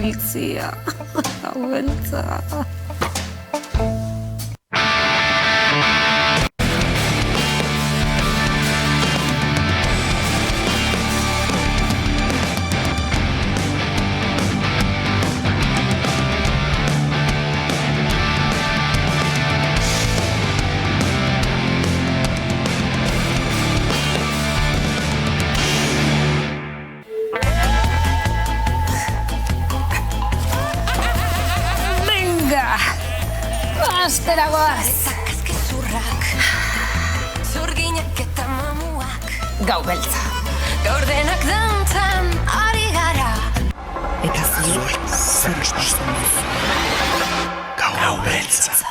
hiltzia. Gau beltza. Astera goaz! Zakazkezurrak, zurginak eta mamuak. Gau beltza. Gaur denak dantzan ari gara. Eta zuek zer ospatzen duzu. Gau beltza.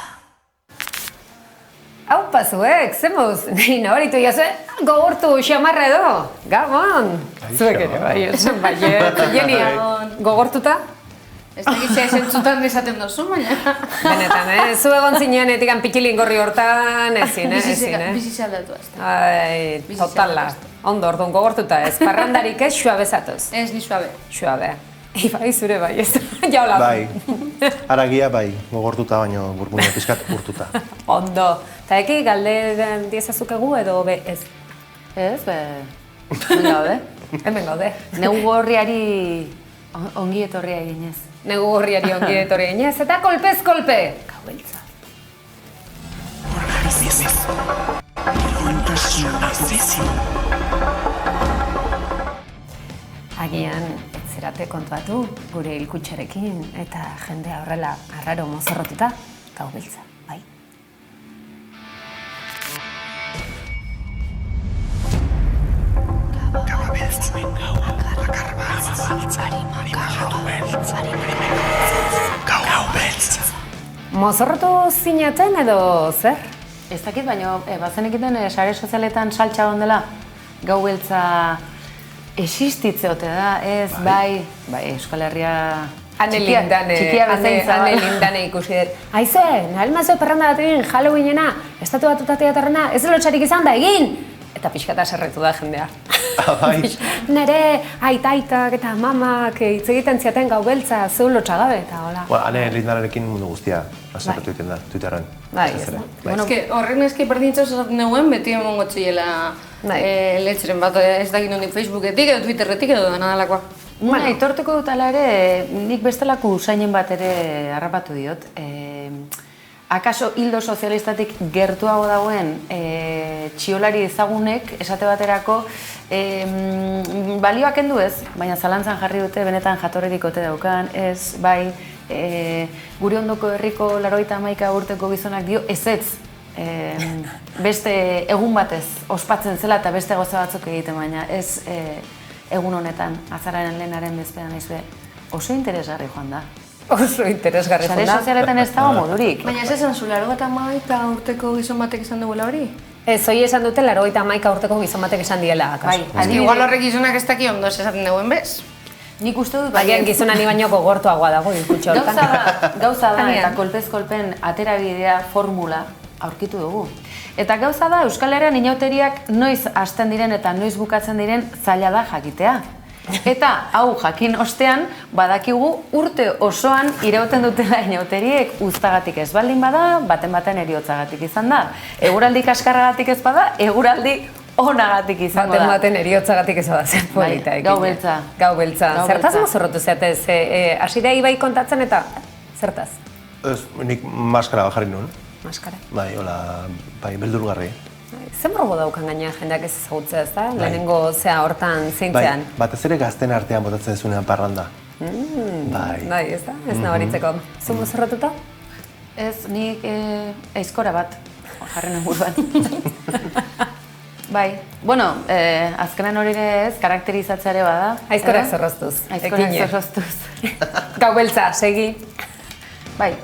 Haupa zuek, zemuz, nina horitu jazue, gogortu xamarra edo. Gabon! Zuek ere bai, esan baiet. Jeni, gogortuta? Ez da gitzea esentzutan desaten dozu, baina. Benetan, zu egon zinean etikan pitilin gorri hortan, ezin, Bizitza aldatu azta. Ai, totala. Ondo, orduan gogortuta ez, parrandarik ez, suabe zatoz. Ez, ni suabe. Suabe. Ibai, zure bai, ez jaula. Bai, aragia bai, gogortuta baino burbuina pizkat urtuta. Ondo. Ta eki galde diezazukegu edo be ez? Ez, hemen gaude. Hemen gaude. Negu gorriari ongi etorria eginez. Negu gorriari ongi etorri eginez, eta kolpez kolpe! Gau beltza. Agian, ez zerate kontuatu gure hilkutxarekin eta jendea horrela arraro mozorrotuta, gau beltza, bai? Gau beltza. Mozorrotu zinaten edo zer? Ez dakit, baina bazen egiten sare sozialetan saltxa ondela gau beltza existitze ote da, ez, bai, Euskal Herria txikia bezain zabala. Ane lindane ikusi dut. Aizue, nahelmazio perranda bat egin Halloweenena, estatu batuta teatrena, ez lotxarik izan da, egin! Eta pixkata serretu da jendea. Bai. Nere aitaitak eta mamak hitz egiten ziaten gau beltza, zeu lotxagabe eta hola. Ane lindanarekin mundu guztia azerretu egiten da, Twitterren. Bai, ez da. Bueno, horren eski berdintza esaten neuen, beti emongo txiela letxeren bat, ez dakit nondik Facebooketik edo Twitterretik edo nadalakoa. Bueno, aitortuko dut ala ere, nik bestelako usainen bat ere harrapatu diot. Akaso hildo sozialistatik gertuago dagoen txiolari ezagunek, esate baterako, balioak kendu ez, baina zalantzan jarri dute benetan jatorririk ote daukan, ez, bai, gure ondoko herriko 91 urteko gizonak dio ezetz, beste egun batez ospatzen zela eta beste gauza batzuk egiten, baina ez egun honetan, azararen lehenaren bezpean izue, oso interesgarri joan da. Oso interesgarri joan da. Sare sozialetan ez dago modurik. Baina ez esan zu, 91 urteko gizon batek izan duela hori? Ez, hoi esan dute 91 urteko gizon batek esan diela, akaso. Igual horrek gizonak ez daki ondo esaten duen bez? Nik uste dut, Baina gizona ni baino gogortuagoa dago hilkutxo hortan. Gauza da, eta kolpez kolpen aterabidea formula aurkitu dugu. Eta gauza da, Euskal Herrian inauteriak noiz hasten diren eta noiz bukatzen diren zaila da jakitea. Eta hau jakin ostean, badakigu urte osoan irauten dutela inauteriek uztagatik ez baldin bada, baten eriotzagatik izan da. Eguraldi kaskarragatik ez bada, eguraldi onagatik izango da. Baten eriotzagatik ez da zen polita ekin. Gau beltza. Gau beltza. Zertaz mozorrotu zeatez? Hasiera ibai kontatzen eta zertaz? Ez, nik maskara jarri nuen. Maskara. Bai, hola, bai, beldurgarri. Zer morgo daukan gaina jendeak ez ezagutzea, ez da? Lehenengo zea hortan zeintzean. Bai, batez ere gazten artean botatzen zuenean parranda. Bai, ez da? Ez nabaritzeko. Zu mozorrotuta? Ez, nik aizkora bat jarri nuen buruan. Bai, bueno, azkenan hori ez, karakterizatzeare bada. Aizkorak zorroztuz. Aizkorak zorroztuz. Gau beltza, segi. Bai.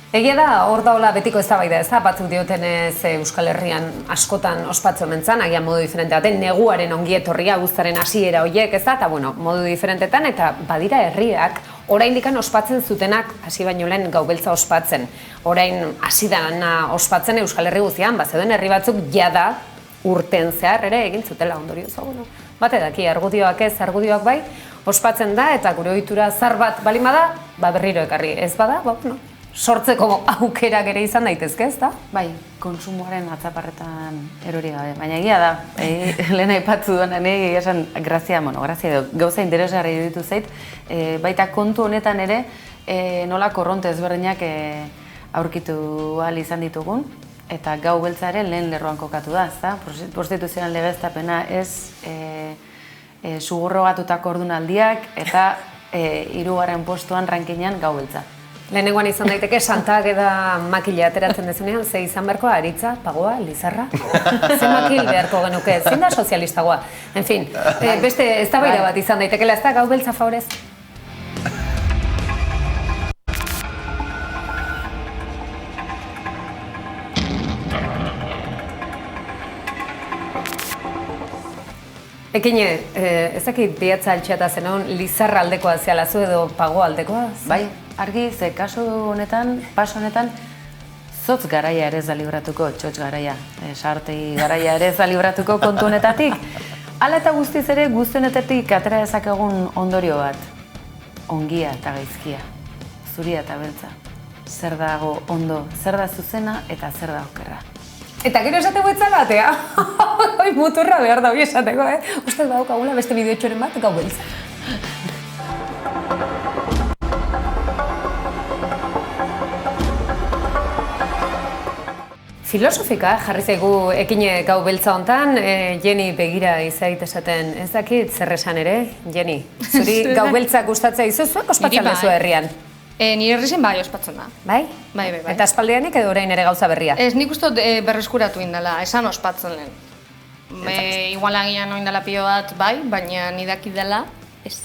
Egia da, hor daola betiko eztabaida, ez da, batzuk diotenez Euskal Herrian askotan ospatzu mentzan, agian modu diferente baten, neguaren ongietorria, guztaren hasiera horiek, ez da, eta bueno, modu diferentetan, eta badira herriak, oraindikan ospatzen zutenak, hasi baino lehen gau beltza ospatzen, orain hasi dana ospatzen Euskal Herri guztian, zeuden herri batzuk jada urten zehar ere egin zutela ondorioz, bueno, bate daki, argudioak ez, argudioak bai, ospatzen da, eta gure ohitura zar bat balin bada, berriro ekarri, ez bada, bueno, sortzeko aukerak ere izan daitezke, ez da? Bai, konsumoaren atzaparretan erori gabe, baina egia da, lehen aipatzu duenan, egia esan, grazia gauza interesgarri ditu zait, baita kontu honetan ere, nola korronte ezberdinak aurkitu ahal izan ditugun, eta gau beltzaren lehen lerroan kokatu da, ez da? Prostituzioan legeztapena ez sugurrogatutako ordunaldiak eta 3. postuan rankinean gau beltza. Lehenengoan izan daiteke Santa Ageda makila ateratzen dezunean, ze izan beharko aritza, pagoa, lizarra? Ze makil beharko genuke, zein da sozialistagoa? En fin, beste eztabaida bat izan daitekela, ez da gau beltza favorez? Ekine, ezakit bihatza altxeata zenon, lizarra aldekoa zehala zu edo pagoa aldekoa? Bai, argi, ze kasu honetan, paso honetan, zotz garaia ere ez da libratuko, txotx garaia, sartei garaia ere ez da libratuko kontu honetatik. Hala eta guztiz ere guztionetatik atera dezakegun ondorio bat. Ongia eta gaizkia, zuria eta beltza. Zer dago ondo, zer da zuzena eta zer da okerra. Eta gero esateko etzalatea, hoi muturra behar da hori esateko, Ustez badaukagula beste bideotxoren bat, gau beltza. Filosofika jarri zaigu Ekine gau beltza hontan, Jenny begira izait esaten, ez dakit zer esan ere, Jenny, zuri gau beltzak gustatzea izu, zuek ospatzen lezu herrian? Nire herrixen bai ospatzen da. Bai? Bai. Eta aspaldianik edo orain ere gauza berria? Ez, nik uste berreskuratu indala, esan ospatzen lehen. Igual agian oindala pio bat bai, baina nidaki dela, ez.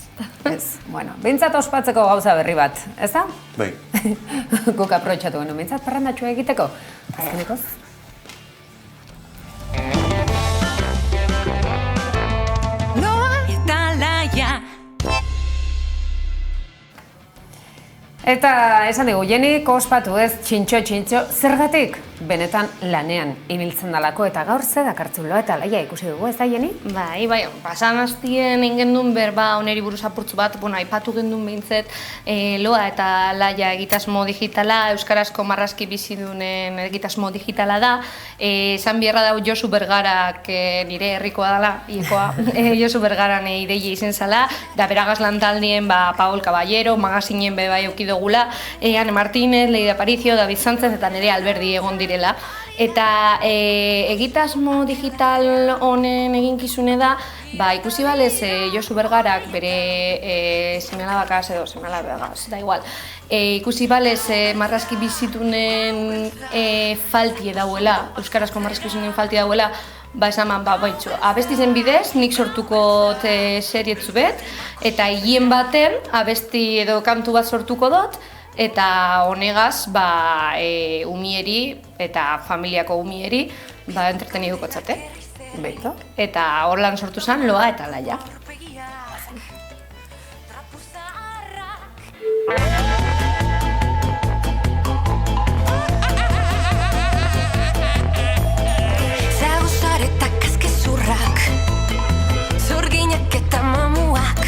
Ez, bueno, bintzat ospatzeko gauza berri bat, ez da? Bai. Guk aprobetxatu genu, bintzat parrandatxua egiteko? Azkenekoz? Noa eta laia. Eta esan dugu, Jenny ospatu ez, txintxo, zergatik? Benetan lanean ibiltzen dalako eta gaur ze dakartzun Loa eta Laia ikusi dugu, ez da, Jenny? Bai, pasan hastien egin gendun berba oneri buruz apurtzu bat, aipatu gendun behintzet Loa eta Laia egitasmo digitala, euskarazko marrazki bizidunen egitasmo digitala da, esan bierra dau Josu Bergarak nire herrikoa dela, iekoa, Josu Bergaran ideia izen zala, da beragaz lantaldien Paul Caballero, magazinen bai eukidogula, Ane Martínez, Leida Aparicio, David Sánchez eta nire Alberdi egon direla. Eta egitasmo digital honen eginkizune da, ikusi balez Josu Bergarak bere semealabakaz edo semealabakaz, da igual, ikusi balez marrazki bizitunen faltie dauela, euskarazko marrazki bizitunen faltie dauela, esaman, abesti zen bidez, nik sortuko serietzu bet, eta hien baten abesti edo kantu bat sortuko dut, eta honegaz, umieri eta familiako umieri entreteniduko txate. Beito. Eta hor lan sortu zen Loa eta Laia. Zagozaretak azkezurrak, zurginak eta mamuak,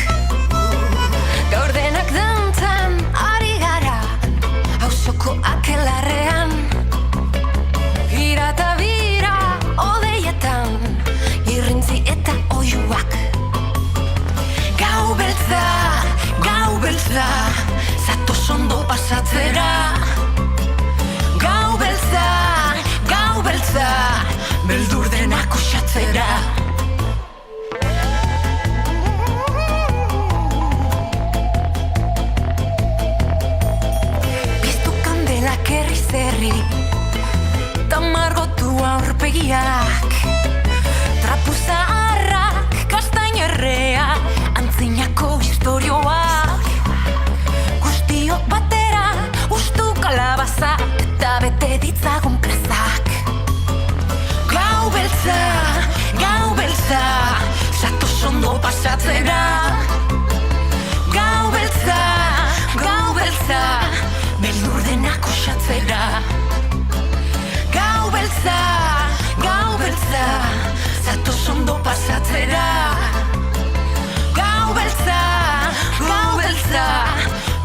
gaur denak dantzan ari gara, hauzoko akelarrean, gira eta bira odeietan, irrintzi eta oiuak. Gau beltza, zatoz ondo pasatzera. Gau beltza, beldur denak uxatzera. Piztu kandelak herri, tamargotu aurpegiak, trapu zaharrak, kastainerrea, antzinako historioak, guztiok batera, ustu kalabaza. kuxatzera. Gau beltza, beldur denak kuxatzera. Gau beltza, zatoz ondo pasatzera. Gau beltza,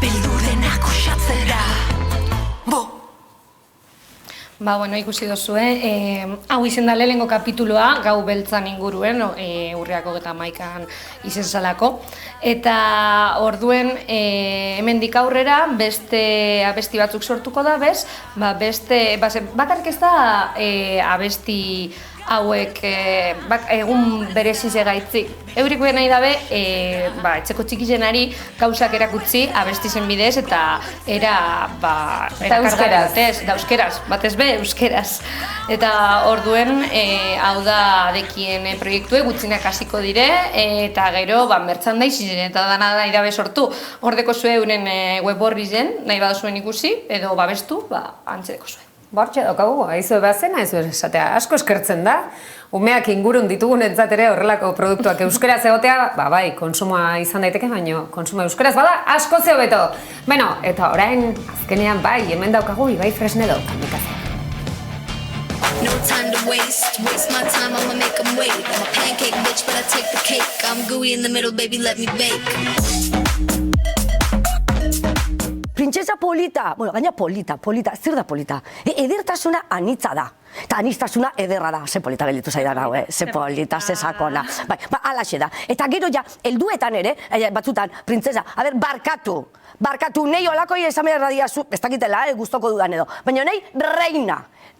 beldur denak kuxatzera. Bo! Ba, bueno, ikusi dozue, hau izen da lehenengo kapituloa, gau beltzan inguruen, urriak 31an izen zalako. Eta orduen, hemendik aurrera, beste abesti batzuk sortuko da, bez? Ba, bakarrik ez da abesti hauek egun bereziz egaitzik. Eurik nahi dabe, etxeko txikizenari gauzak erakutzi abestizen bidez eta euskeraz, batez be, euskeraz. Eta orduen, hau da dekien proiektue gutxinak hasiko dire, eta gero, merchandise eta dana nahi dabe sortu. Hordeko zue euren web horri zen, nahi baduzuen ikusi, edo babestu, antzedeko zuen. Bortxe daukagu, aizue bazen, aizue esatea, asko eskertzen da. Umeak ingurun ditugun entzat ere horrelako produktuak euskeraz egotea, bai, konsumoa izan daiteke, baina konsumoa euskeraz bada asko zeo beto. Beno, eta orain, azkenean bai, hemen daukagu Ibai Fresnedo, kamikazea. No time to waste my time, I'ma make them wait. I'm a pancake bitch, but I take the cake. I'm gooey in the middle, baby, let me bake. Printzesa polita, gaina polita, zer da polita? Edertasuna anitza da. Eta aniztasuna ederra da, ze polita gelditu zaidan hau, ze polita, ze sakona. Bai, alaxe da. Eta gero ja, helduetan ere, batzutan, printzesa, barkatu, nahi olakoi esan behar radiazu, ez dakitela, gustoko dudan edo. Baina nahi,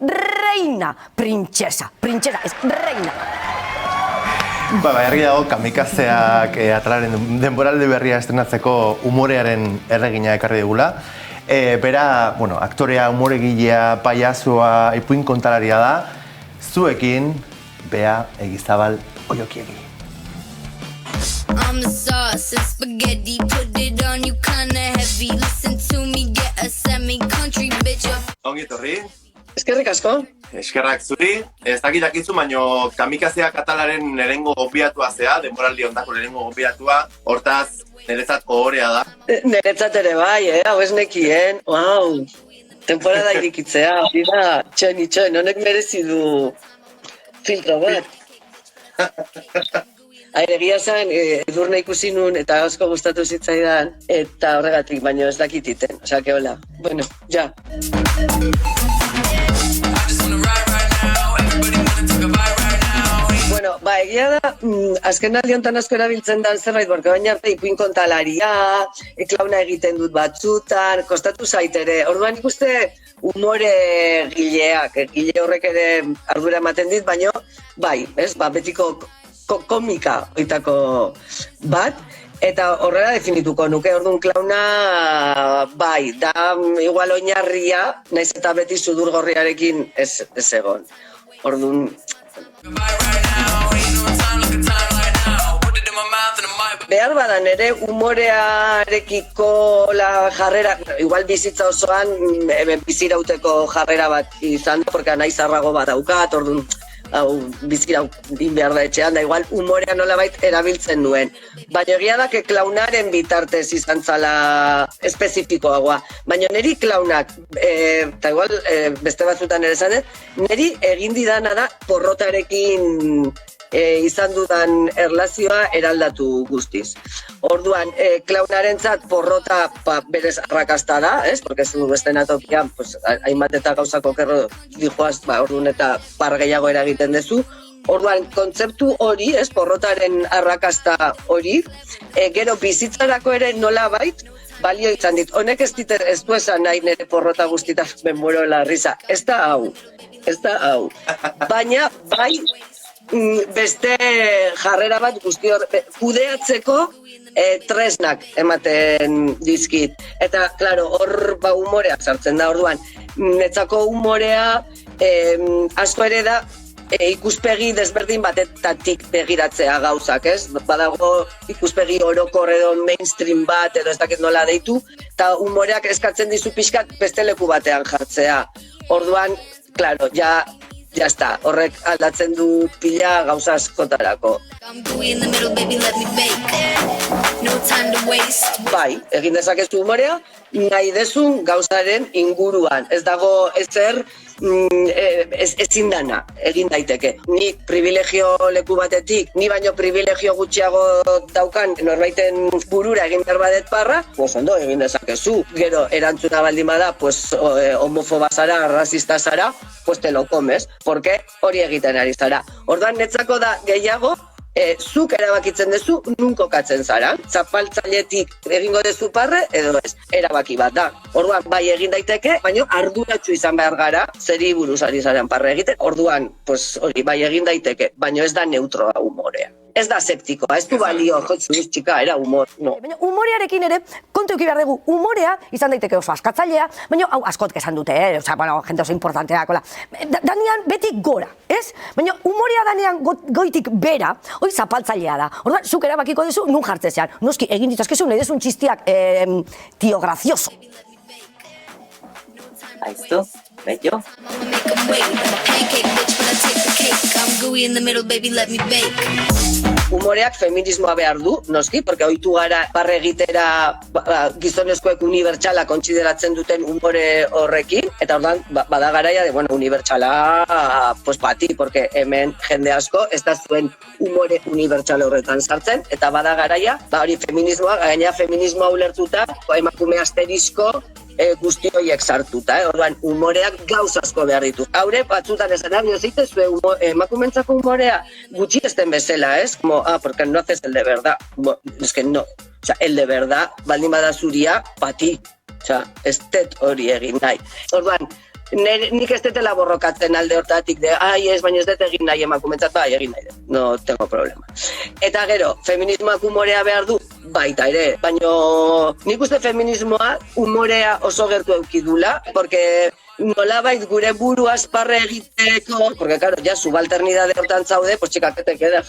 reina, printzesa, ez, reina. Argi dago, kamikazeak atalaren denboraldi berria estrenatzeko umorearen erregina ekarri digula. Bera, aktorea, umoregilea, paiazua, ipuin kontalaria da. Zuekin, Bea Egizabal Oiokiegi. I'm the sauce and spaghetti, put it on you kinda heavy. Listen to me, get a semi-country bitch up. Ongi etorri. Eskerrik asko. Eskerrak zuri. Ez dakitakizu, baino kamikazea katalaren lehenengo gonbidatua zea, denboraldi ondako lehenengo gonbidatua, hortaz niretzat ohorea da. Niretzat ere bai, hau ez nekien. Wow, temporada irikitzea, dira, itxoin, honek merezi du filtro bat. Egia zen, edurne ikusi nun eta asko gustatu zitzaidan, eta horregatik, baino ez dakititen, osea, que hola. Bueno, ja. Bueno, egia da, azken aldi honetan asko erabiltzen da zerbait, borka baina arte ipuin kontalaria, klauna egiten dut batzutan, kostatu zaitere. Orduan ikuste umore gileak, gile horrek ere ardura ematen dit, baina bai, betiko komika oitako bat, eta horrela definituko nuke, orduan klauna bai, da igual oinarria, naiz eta beti sudur gorriarekin ez egon. Orduan... Behar badan ere, umorearekiko jarrera, igual bizitza osoan bizirauteko jarrera bat izan, porque nahi zarrago bat daukat, orduan bizira din behar da etxean, da igual umorea nolabait erabiltzen duen. Baina egia da, klaunaren bitartez izan zala espezifikoagoa. Baina niri klaunak, eta igual beste batzutan ere zanet, niri egin didana da porrotarekin izan dudan erlazioa eraldatu guztiz. Orduan, klaunarentzat porrota berez arrakasta da, porque zu estenatokian hainbat eta gauzako kerro dijoaz, orduan eta par gehiago eragiten dezu. Orduan, kontzeptu hori, porrotaren arrakasta hori, gero bizitzarako ere nolabait balio izan dit. Honek ez du esan nahi nire porrota guztita benburo larriza. Ez da hau. Baina, bai, beste jarrera bat guzti hor, kudeatzeko tresnak ematen dizkit. Eta, klaro, hor humorea sartzen da, orduan. Netzako humorea asko ere da ikuspegi desberdin batetatik begiratzea gauzak, ez? Badago ikuspegi orokor edo mainstream bat edo ez dakit nola deitu, eta humoreak eskatzen dizu pixkat beste leku batean jartzea. Orduan, klaro, ja está, horrek aldatzen du pila gauza askotarako. I'm gooey in the middle, baby, let me bake. No time to waste. Bai, egin dezakezu umorea, nahi dezun gauzaren inguruan. Ez dago ezer ezin dana egin daiteke. Ni privilegio leku batetik, ni baino privilegio gutxiago daukan norbaiten burura egin behar badet parra, pues ondo egin dezakezu. Gero erantzuna baldin bada, pues homofoba zara, rasista zara, pues te lo comes, porque hori egiten ari zara. Orduan netzako da gehiago, zuk erabakitzen duzu nun kokatzen zara. Zapaltzailetik egingo duzu parre edo ez. Erabaki bat da. Orduan bai egin daiteke, baina arduratsu izan behar gara, zeri buruz ari zaren parre egiten. Orduan, pues hori bai egin daiteke, baina ez da neutroa umorea. Ez da septikoa, ez du balio, jotzuz txika, era humor, no. Baina humorearekin ere, kontu euki behar dugu, humorea izan daiteke oso askatzailea, baina hau askot esan dute, osea, bueno, jente oso importantea, kola. Danean beti gora, ez? Baina humorea danean goitik bera, hoi zapaltzailea da. Orduan, zuk erabakiko duzu, nun jartzezean. Noski, egin ditazkezu, nahi dezun txistiak, tio gracioso. Aiztu, bello. I'ma make 'em wait. I'm a pancake bitch, but I take the cake. I'm gooey in the middle, baby, let me bake. Humoreak feminismoa behar du, noski, porque ohitu gara barre egitera gizonezkoek unibertsala kontsideratzen duten humore horrekin, eta ordan bada garaia de, bueno, unibertsala, pues pati, porque hemen jende asko ez da zuen humore unibertsal horretan sartzen, eta bada garaia, hori feminismoa, gaina feminismoa ulertuta, emakume asterisko, guzti horiek sartuta, orduan humoreak gauz asko behar ditu. Haure, batzutan esan abio zitezue emakumentzako humorea gutxi ezten bezala, ez? Como, porque no haces el de verdad. Bueno, es que no. O sea, el de verdad, baldin bada zuria, pati. O sea, ez dut hori egin nahi. Orduan, nik ez detela borrokatzen alde hortatik de, ez, baina ez dut egin nahi emakumentzat, bai, egin nahi, no tengo problema. Eta gero, feminismoak humorea behar du, baita ere, baina nik uste feminismoa humorea oso gertu eukidula, porque nolabait gure buru asparre egiteko, porque claro, ja subalternidade hortan zaude, pues txikakete queda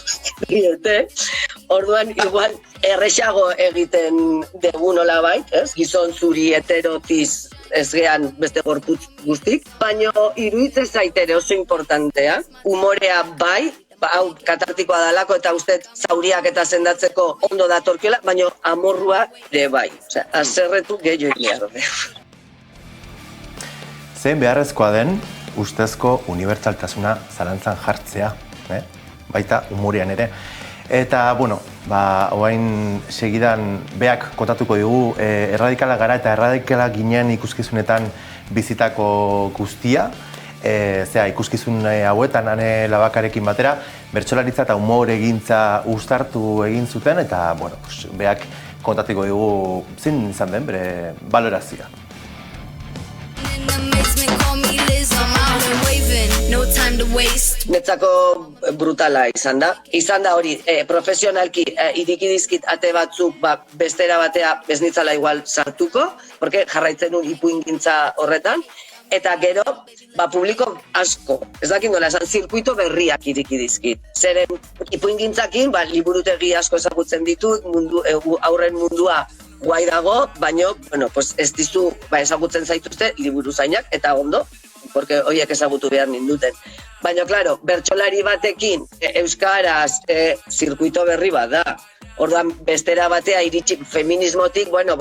orduan igual erresago egiten dugu nolabait, ez? Gizon zuri heterotiz ez gean beste gorputz guztik, baina iruditzen zaitere oso importantea, humorea bai, hau katartikoa dalako eta uste zauriak eta sendatzeko ondo datorkiola, baina amorrua ere bai, osea, haserretu gehiago egin. Zein beharrezkoa den ustezko unibertsaltasuna zalantzan jartzea, baita humorean ere. Eta, bueno, oain segidan beak kontatuko digu, erradikala gara eta erradikala ginen ikuskizunetan bizitako guztia, ikuskizun hauetan ane labakarekin batera, bertsolaritza eta humore egintza uztartu egin zuten, eta, bueno, beak kontatuko digu zin izan den bere balorazioa. Netzako brutala izan da hori, profesionalki iriki dizkit ate batzuk bestera batea ez nitzala igual sartuko, porque jarraitzen duen ipuingintza horretan, eta gero, publiko asko, ez dakit nola esan, zirkuito berriak iriki dizkit. Zeren ipuingintzakin, liburutegi asko ezagutzen ditut, aurren mundua guai dago, baina, bueno, pues ez dizu ezagutzen zaituzte liburuzainak, eta ondo, porque horiek ezagutu behar ninduten. Baina, klaro, bertsolari batekin euskaraz zirkuito berri bat da. Orduan, bestera batea iritsi feminismotik, bueno,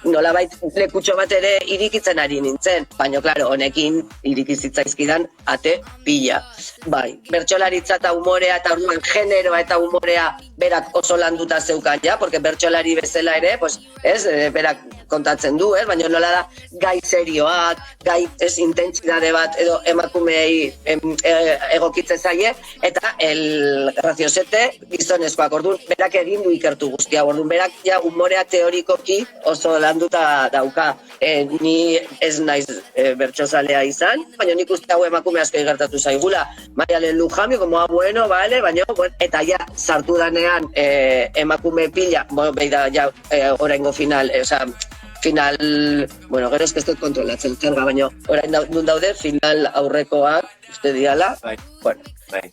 nolabait lekutxo bat ere irikitzen ari nintzen. Baina, klaro, honekin irikizitzaizkidan ate pila. Bai, bertsolaritza eta humorea eta orduan generoa eta humorea berak oso landuta zeukan, ja, porque bertsolari bezala ere, pues, berak kontatzen du, baina nola da gai serioak, gai intentsitate bat edo emakumeei egokitzen zaie, eta el graziosete gizonezkoak, orduan berak egin du ikertu guztia, orduan berak ja humorea teorikoki oso landuta dauka. Ni ez naiz bertsozalea izan, baina nik uste hau emakume asko gertatu zaigula. Maialen Lujambio, como bueno, vale, baina, eta ja sartu danean emakume pila, bueno, beida ja oraingo final, final, bueno, gero ez dut kontrolatzen zerga, baina orain daude final aurrekoak, uste diala, bueno, Bai.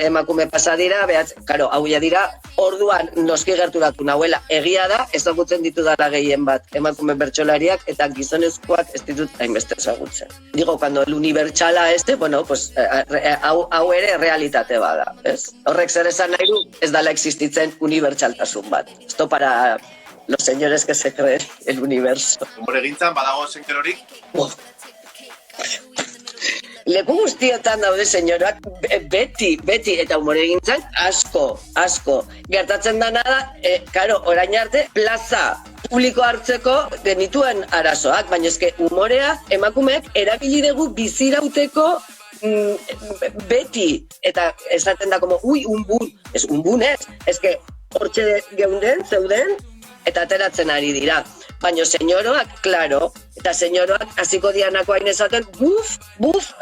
Emakume pasa dira, karo, hau ja dira, orduan noski gerturatu nahuela. Egia da, ezagutzen ditudala gehien bat emakume bertsolariak eta gizonezkoak ez ditut hainbeste ezagutzen. Digo, cuando el unibertsala bueno, pues, hau ere realitate bada, ez? Horrek zer esan nahi du, ez dala existitzen unibertsaltasun bat. Esto para los señores que se creen el universo. Humoregintzan badago senkerorik? Leku guztietan daude señorak beti, eta humoregintzan asko. Gertatzen dana da, karo, orain arte, plaza publiko hartzeko genituen arazoak, baina eske humorea emakumeek erabili dugu bizirauteko beti, eta esaten da como, unbun, ez unbun ez, eske hortxe zeuden, eta ateratzen ari dira. Baina senyoroak, klaro, eta senyoroak hasiko dianako hain esaten, buf,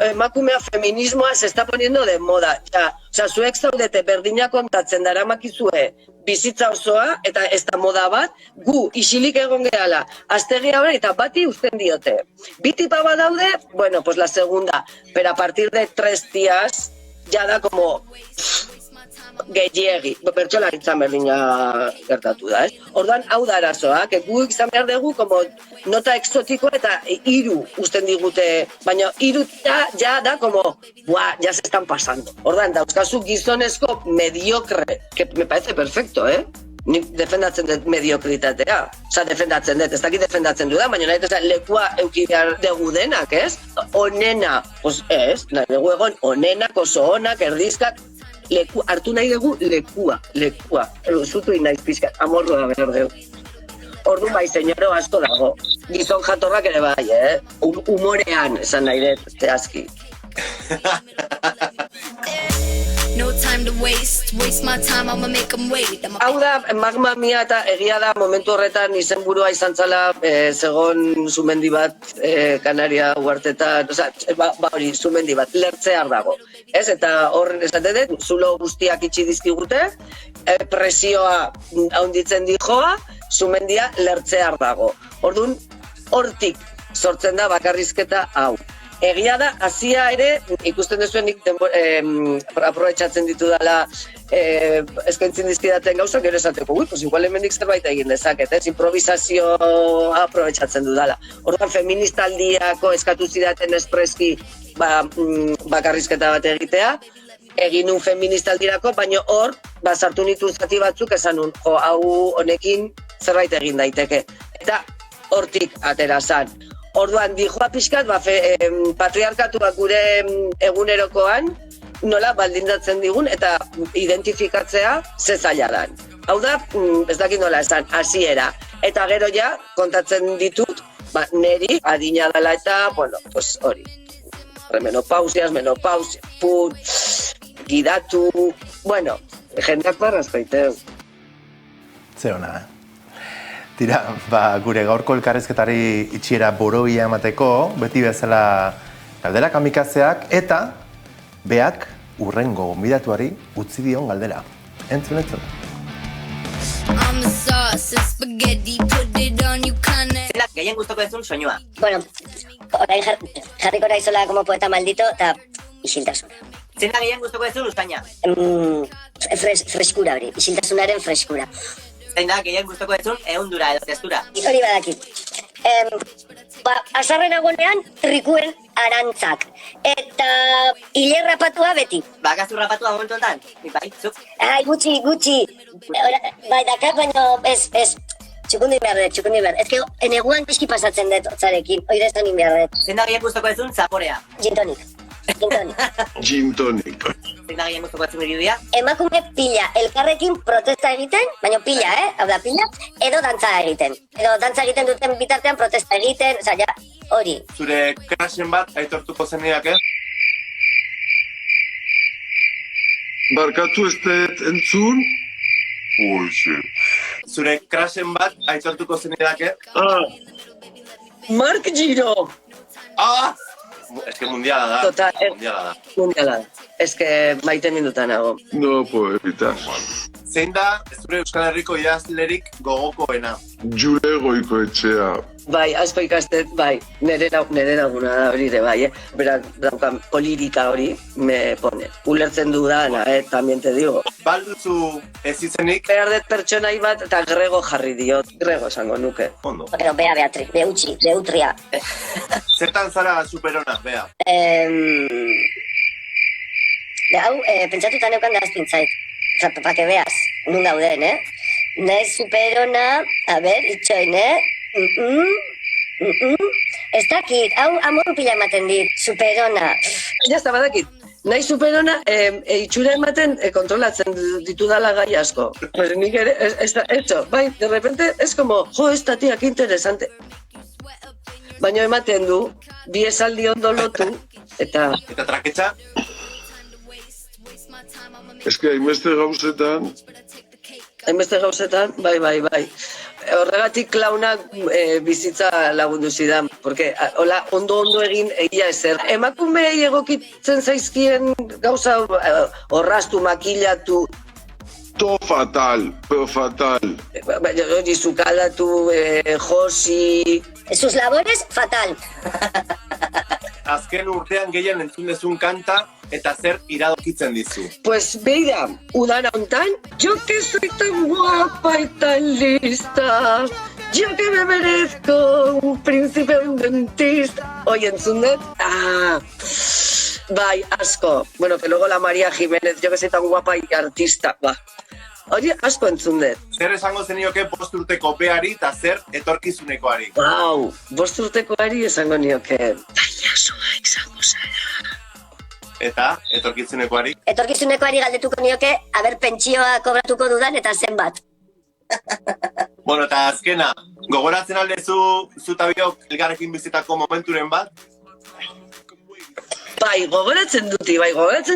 emakumea feminismoa se está poniendo de moda. Osa, zuek zaudete berdina kontatzen daramakizue bizitza osoa, eta ez da moda bat, gu isilik egon gehala, aztegia hori eta bati uzten diote. Bi tipa bat daude, bueno, pues la segunda, pero a partir de 3 días, ya da como... gehiegi, bertsolaritzan berdina gertatu da, ez? Orduan, hau da arazoa, gu izan behar dugu como nota exotikoa eta 3 usten digute, baina 3 ja da como, ya se están pasando. Orduan, dauzkazu gizonezko mediocre, que me parece perfecto, Nik defendatzen dut mediokritatea. Osa, defendatzen dut, ez dakit defendatzen dudan, baina nahi lekua euki behar dugu denak, ez? Onena, pues ez, nahi dugu egon, onenak, oso onak, erdizkak, hartu nahi dugu lekua. Zutu inaiz pixkat, amorroa behar dugu. Orduan bai, senyoro asko dago. Gizon jatorrak ere bai, humorean, esan nahi dut, zehazki. No time to waste my time, I'ma make them wait. Hau da, Magma Mia eta egia da momentu horretan izenburua izan zala zegon sumendi bat Kanaria uhartetan, hori, sumendi bat, lertzear dago. Ez, eta horren esaten dut, zulo guztiak itxi dizkigute, presioa haunditzen dijoa, sumendia lertzear dago. Orduan, hortik sortzen da bakarrizketa hau. Egia da, hasia ere, ikusten duzuen nik aprobetxatzen ditu dela eskaintzen dizkidaten gauzak, gero esateko, pues igual hemendik zerbait egin dezaket, improvisazioa aprobetxatzen du dela. Orduan, feministaldiako eskatu zidaten espreski bakarrizketa bat egitea, egin nun feministaldirako, baina hor, sartu nitu zati batzuk esan nun, hau honekin zerbait egin daiteke. Eta hortik atera zan. Orduan, dijoa pixkat, patriarkatuak gure egunerokoan nola baldintzatzen digun eta identifikatzea ze zaila dan. Hau da, ez dakit nola esan, hasiera. Eta gero ja, kontatzen ditut, neri adina dela eta, bueno, pues hori. Menopausia, gidatu, bueno, jendeak barrazkoiteu. Ze hona, Tira, gure gaurko elkarrezketari itxiera boroia emateko, beti bezala galdera kamikazeak, eta beak urrengo gonbidatuari utzi dion galdera. Entzun. Zenak gehien gustoko duzun soinua? Bueno, orain jarriko naizola como poeta maldito, eta isiltasuna. Zenak gehien gustoko duzun usaina? Freskura hori, isiltasunaren freskura. Zein da, gehien gustoko duzun ehundura edo testura? Hori badakit. Azarren agonean, trikuen arantzak. Eta hile rapatua beti. Bakazu rapatua momentu enten? Bai, zuk? Ai, gutxi. Bai, dakar, baina ez. Txukundi behar dut. Ez que eneguan pixki pasatzen dut otzarekin. Oire esan behar dut. Zein da gehien gustoko duzun zaporea? Gin tonic. Zein da gehien gustoko duzun irudia? Emakume pila, elkarrekin protesta egiten, baina pila, hau da pila, edo dantza egiten. Edo dantza egiten duten bitartean protesta egiten, oza, ja, hori. Zure krasen bat aitortuko zenidak, Barkatu ez dut entzun? Zure krasen bat aitortuko zenidak, Mark Giro! Ez que mundiala da. Total, mundiala da. Ez que maite mindutan nago. No puedo evitar. Zein da zure Euskal Herriko idazlerik gogokoena? Jure Goikoetxea. Bai, asko ikastet, bai, nire laguna da hori de bai, Berak daukan política hori, me pone. Ulertzen dudana, también te digo. Balduzu ez izenik? Behar dut pertsonai bat eta grego jarri diot, grego esango nuke. Ondo. Pero bea, Beatri, beutria. Zertan zara superona, bea? Hau, pentsatuta neukan gaztintzait. O sea, pa que veas, nun gauden, Naiz superona, a ver, itxoin, Ez dakit, hau amoru pila ematen dit, superona. Ja, ez da badakit. Nahi superona, itxura ematen kontrolatzen ditudala gai asko. Pues nik ere, eso, bai, de repente, es como, jo, esta tía, que interesante. Baina ematen du, bi esaldi ondo lotu, eta... Eta traketxa? Eske, hainbeste gauzetan, bai. Horregatik klaunak bizitza lagundu zidan, porque hola, ondo egin egia ezer. Emakumei egokitzen zaizkien gauza orrastu, makillatu. Todo fatal, pero fatal. Hori zukaldatu, josi... Sus labores, fatal. Azken urtean gehien entzun dezun kanta eta zer iradokitzen dizu. Pues beira, udara hontan, yo que soy tan guapa y tan lista, yo que me merezco un príncipe, un dentista. Oye, entzun dut? Bai, asko. Bueno, que luego la María Jiménez, yo que soy tan guapa y artista, ba. Hori asko entzun dut. Zer esango zenioke 5 urteko beari eta zer etorkizunekoari? Wow, 5 urtekoari esango nioke. Pailazoa izango zara. Eta etorkizunekoari? Etorkizunekoari galdetuko nioke, aber pentsioa kobratuko dudan eta zenbat. Bueno, eta azkena, gogoratzen aldezu zuta biok elgarrekin bizitako momenturen bat? Bai, gogoratzen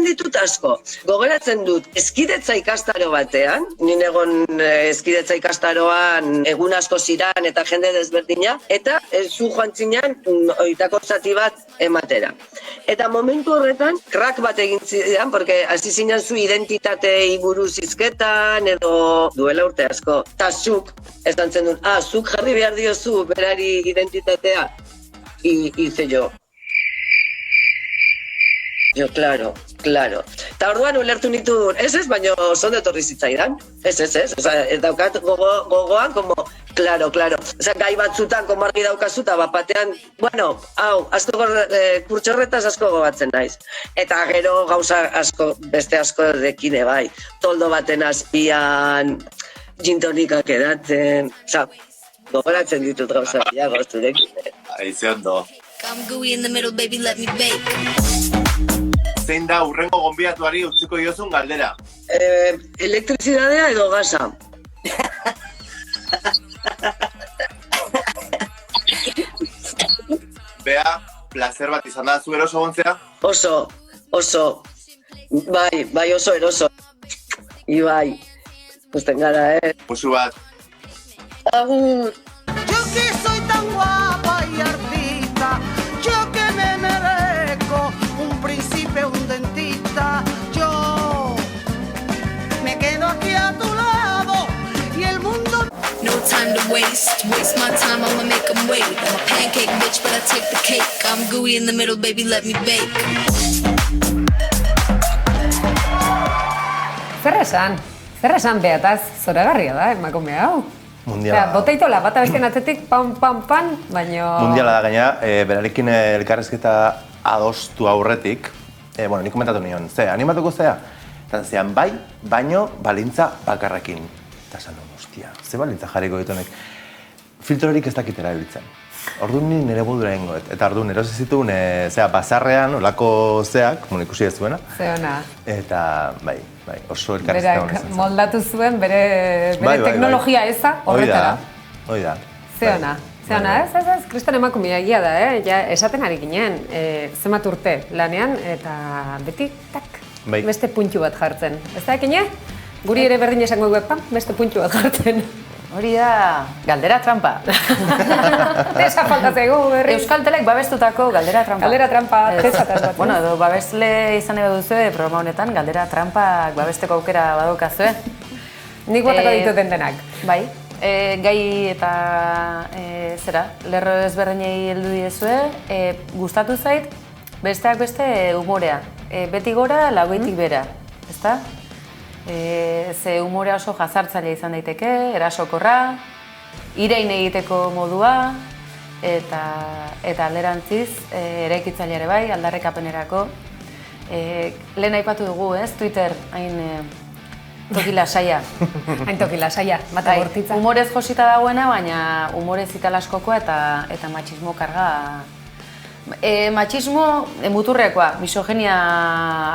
ditut asko. Gogoratzen dut eskidetza ikastaro batean, nien egon eskidetza ikastaroan egun asko ziran eta jende desberdina, eta zu joan zinean oitako zati bat ematera. Eta momentu horretan, crack bat egin zidan, porque hasi zinen zu identitatei buruz hizketan, edo duela urte asko. Ta zuk, esan zen dut, zuk jarri behar diozu berari identitatea. Hice yo. Jo, claro. Eta orduan ulertu nituen, ez, baina zondo etorri zitzaidan. Ez. Daukat gogoan, como, claro. Osa, gai batzutan, como argi daukazuta, batean, bueno, asko kurtxorretaz asko gobatzen naiz. Eta gero gauza asko, beste asko dekine bai. Toldo baten azpian, gintonikak edatzen, osa, gogoratzen ditut gauza bilago, zurekine. Aize ondo. I'm gooey in the middle, baby, let me bake. Zein da urrengo gonbidatuari utziko diozun galdera? Elektrizidadea edo gasa? Bea, placer bat izan da, zu eroso gontzea? Oso. Bai, oso eroso. Ibai, gusten gara, Musu bat. Agur. Yo que soy tan guapa y artista, yo que me merezco un príncipe, un dentista, yo me quedo aquí a tu lado y el mundo... No time to waste my time, I'ma make them wait. I'm a pancake bitch, but I take the cake. I'm gooey in the middle, baby, let me bake. Zer esan behataz, zoragarria da, emakume hau. Mundiala. Boteitola, bata bestean atzetik, pan, baino... Mundiala da gaina, berarekin elkarrezketa adostu aurretik, nik komentatu nion, animatuko zea? Eta zean, bai, baino balintza bakarrekin. Eta esan duen, ostia, ze balintza jarriko ditunek. Filtrorik ez dakit erabiltzen. Orduan nire bodura egingoet. Eta orduan erosi zituen, bazarrean, olako zeak, ikusi ez zuena. Zeona. Eta, bai, oso elkarrezketa honetan zen. Moldatu zuen bere teknologia eza horretara. Hoi da. Zeona, ez, kriston emakumea egia da, ja, esaten ari ginen, zenbat urte lanean, eta beti, beste puntxu bat jartzen. Ez da ekine? Guri ere berdin esango dugu, beste puntxu bat jartzen. Hori da, galdera trampa. Tesa faltatzeko, berri. Euskaltelek babestutako galdera trampa. Galdera trampa, tesataz bat. Bueno, edo babesle izan eba duzue programa honetan, galdera trampa babesteko aukera badokazue. Nik botako dituten denak. Bai. gai eta zera, lerro ezberdinei heldu diezue, gustatu zait, besteak beste umorea. Beti gora, lauetik bera, ezta? Ze umorea oso jazartzailea izan daiteke, erasokorra, irain egiteko modua, eta alderantziz, eraikitzaile ere bai, aldarrekapenerako. Lehen aipatu dugu, ez? Twitter, hain toki lasaia. Hain toki lasaia, bata bortitza. Humorez josita dagoena, baina humorez italaskokoa eta matxismo karga. Matxismo muturrekoa, misogenia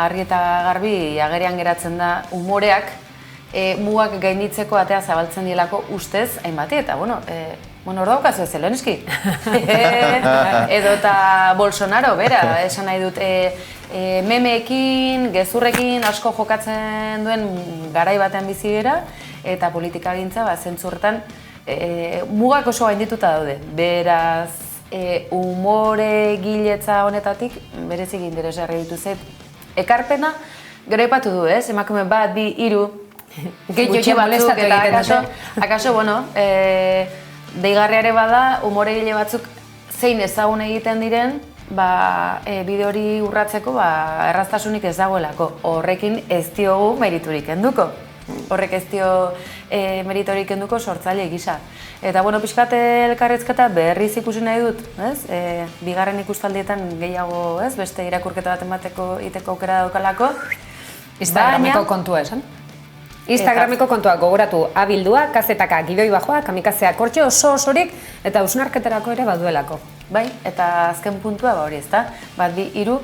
argi eta garbi agerian geratzen da umoreak mugak gainditzeko atea zabaltzen dielako ustez hainbati, eta bueno, hor daukazu Zelenski. Edo eta Bolsonaro, bera, esan nahi dut, memeekin, gezurrekin asko jokatzen duen garai batean bizi gara, eta politikagintza zentzurretan mugak oso gaindituta daude. Beraz, umore giletza honetatik berezik interesgarri ditu zait. Ekarpena, gero aipatu du, ez? Emakume bat, bi, hiru, gutxi batzuk eta akaso, bueno, deigarriare bada, umore gile batzuk zein ezagun egiten diren, bide hori urratzeko erraztasunik ez dagoelako. Horrekin ez diogu meriturik kenduko. Horrek ez dio meritorik kenduko sortzaile gisa. Eta, bueno, pixkat elkarrizketa berriz ikusi nahi dut, ez? Bigarren ikustaldietan gehiago, ez? Beste irakurketa bat iteko aukera daukalako. Instagrameko kontua esan? Instagrameko kontua gogoratu abildua, kazetaka, gidoi bajoa, kamikazea kortxe oso-osorik eta hausnarketarako ere baduelako. Bai, eta azken puntua hori, ezta? Bat, bi, hiru.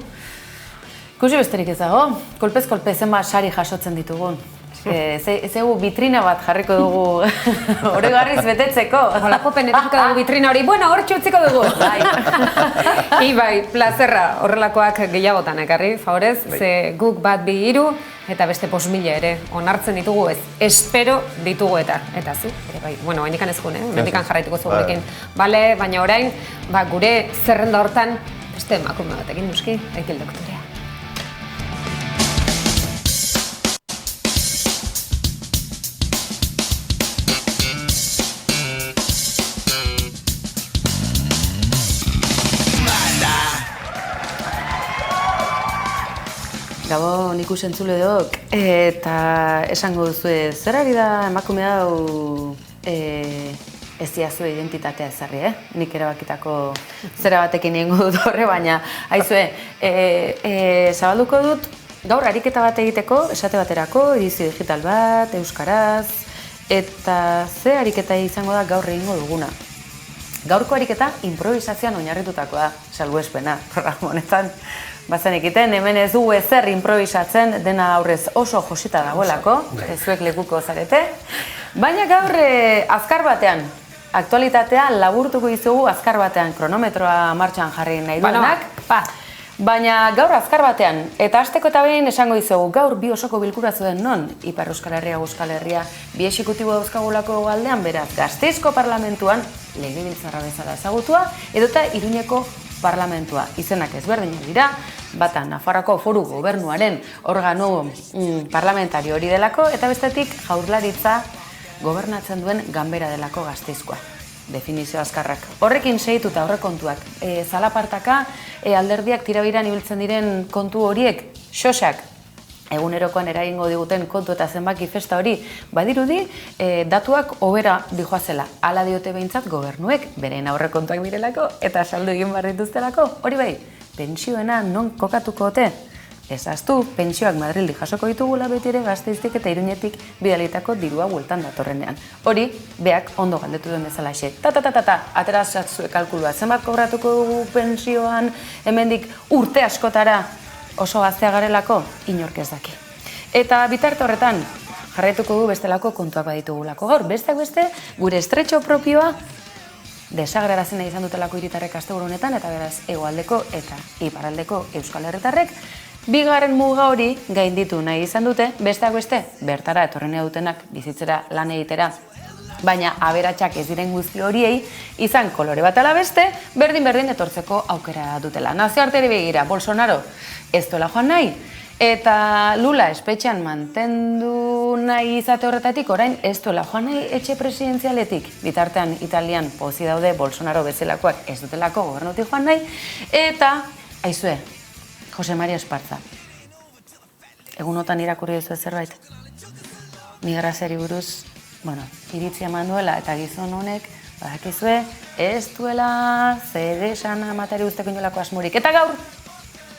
Ikusi besterik ez dago, kolpez-kolpez zenbat sari jasotzen ditugun. Zegu vitrina bat jarriko dugu oroigarriz betetzeko. Holako penetuko dugu vitrina hori, bueno, hor txutziko dugu. Ibai, plazerra, horrelakoak gehiagotan ekarri, favorez, ze guk bat bi hiru eta beste 5.000 ere onartzen ditugu ez. Espero ditugu eta zu, ere bai, bueno, hainikan ez gune, hainikan jarraituko zugurekin. Bale, baina orain, gure zerrenda hortan, beste emakume batekin nuski, Aikil doktorea. Gabon ikusentzule dok, eta esango duzu zer ari da emakume hau ez diazue identitatea ezarri, Nik erabakitako zera batekin egingo dut horre, baina aizue, zabalduko dut gaur ariketa bat egiteko, esate baterako, edizio digital bat, euskaraz, eta ze ariketa izango da gaur egingo duguna. Gaurko ariketa improvisazioan oinarritutakoa da, salbuespena, programa honetan. Bazen egiten, hemen ez dugu ezer improvisatzen, dena aurrez oso josita dagoelako, zuek lekuko zarete. Baina gaur azkar batean, aktualitatea laburtuko izugu azkar batean, kronometroa martxan jarri nahi duenak. Baina gaur azkar batean, eta hasteko eta behin esango izugu, gaur bi osoko bilkura zuen non, Ipar Euskal Herria, Euskal Herria, bi exekutibo dauzkagulako aldean, beraz, Gasteizko parlamentuan, legebiltzarra bezala ezagutua, edota Iruñeko parlamentua. Izenak ezberdinak dira, bata Nafarroako Foru Gobernuaren organo parlamentario hori delako, eta bestetik Jaurlaritza gobernatzen duen ganbera delako Gasteizkoa. Definizio azkarrak. Horrekin segituta aurrekontuak. Zalapartaka alderdiak tirabiran ibiltzen diren kontu horiek, xosak, egunerokoan eragingo diguten kontu eta zenbaki festa hori, badirudi datuak hobera dijoazela. Hala diote behintzat gobernuek, beren aurrekontuak direlako eta saldu egin behar dituztelako. Hori bai, pentsioena non kokatuko ote? Ezaztu, pentsioak Madrildi jasoko ditugula beti ere Gasteiztik eta Iruñetik bidalitako dirua bueltan datorrenean. Hori, beak ondo galdetu duen bezala xe. Atera zatzue kalkulua, zenbat kobratuko dugu pensioan, hemendik urte askotara oso gaztea garelako, inork ez daki. Eta bitarte horretan, jarraituko du bestelako kontuak baditugulako gaur. Besteak beste, gure estretxo propioa desagrarazen izan dutelako hiritarrek asteburu honetan, eta beraz, hegoaldeko eta iparraldeko Euskal Herritarrek, bigarren muga hori gainditu nahi izan dute, besteak beste, bertara etorrenea dutenak bizitzera lan egitera, baina aberatsak ez diren guzti horiei, izan kolore bat ala beste, berdin etortzeko aukera dutela. Nazioarteri begira, Bolsonaro ez dola joan nahi, eta Lula espetxean mantendu nahi izate horretatik, orain ez duela joan nahi etxe presidenzialetik. Bitartean Italian pozi daude Bolsonaro bezalakoak ez dutelako gobernutik joan nahi. Eta, aizue, Jose Maria Esparza. Egunotan irakurri duzu zerbait. Migraziari buruz, iritzia eman duela eta gizon honek, badakizue, ez duela zer esan amatari guzteko inolako asmurik. Eta gaur,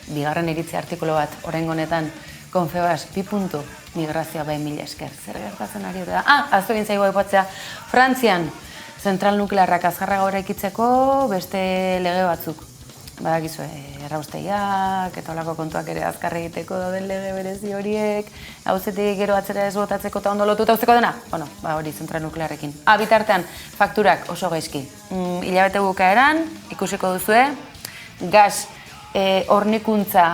bigarren iritzi artikulu bat, oraingo honetan, Confebas, 2. Migrazioa bai mila esker. Zer gertatzen ari da? Aztu egin zaigu aipatzea, Frantzian, zentral nuklearrak azkarra gaur ikitzeko beste lege batzuk. Badakizue, erraustegiak, eta olako kontuak ere azkarra egiteko dauden lege berezi horiek, hauzetik gero atzera ez botatzeko eta ondo lotuta uzteko dena? Hori zentral nuklearrekin. Bitartean, fakturak oso gaizki. Hilabete bukaeran, ikusiko duzue, gas hornikuntza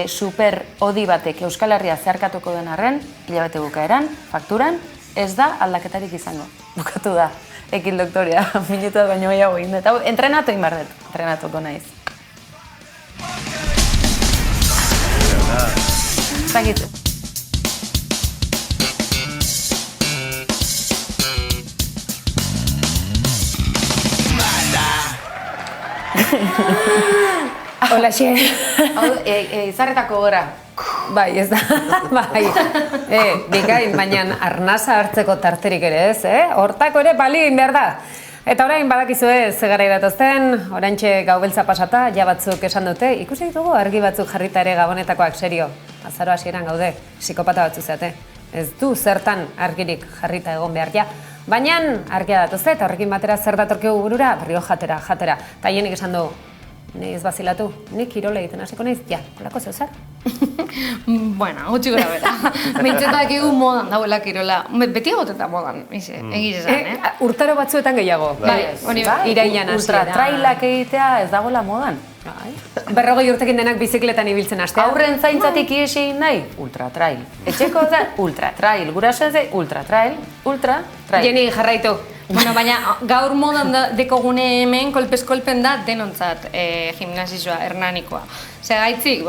super odi batek Euskal Herria zeharkatuko den arren, hilabete bukaeran, fakturan, ez da aldaketarik izango. Bukatu da, ekin doktorea, minutuak baino gehiago egin dut. Entrenatu egin behar dut, entrenatuko naiz. Zagit. Hola, xe. Izarretako gora. Bai, ez da. Bai. Bikain, baina arnasa hartzeko tarterik ere ez, Hortako ere bali egin behar da. Eta orain badakizue zegara idatozten, oraintxe gau beltza pasata, ja batzuk esan dute, ikusi ditugu argi batzuk jarrita ere gabonetakoak serio. Azaro hasieran gaude, psikopata batzu zeate. Ez du zertan argirik jarrita egon behar ja. Baina argia datozte eta horrekin batera zer datorkigu burura, berrio jatera. Eta hienik esan du, ni ez bazilatu, nik kirola egiten hasiko naiz, ja, holako zeu zer? Gutxi gora bera. Mintzetak egu modan dauela kirola. Beti egoteta modan, egiz esan, Urtaro batzuetan gehiago. Bai, hori irailan hasiera. Ultratrailak egitea ez dagoela modan. 40 urtekin denak bizikletan ibiltzen hastea. Aurren zaintzatik iesi egin nahi? Ultratrail. Etxeko da? Ultratrail. Gurasoen ze? Ultratrail. Jeni, jarraitu. Baina gaur modan dekogune hemen kolpez-kolpen da denontzat gimnasizioa, hernanikoa. Gaitzik,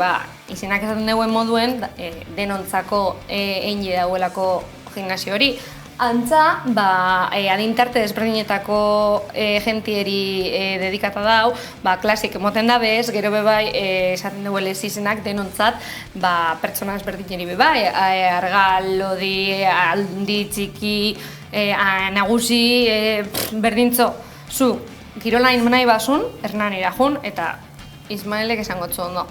izenak esaten duen moduen denontzako egin dauelako gimnasio hori. Antza, adintarte desberdinetako jentieri dedikata dau, klasik emoten da bez, gero bebai esaten duelez izenak denontzat pertsona desberdineri bebai, argal, lodi, aldi, txiki, nagusi, berdintzo, zu, kirolain nahi basun, hernanira jun, eta Ismaelek esangotzu ondo.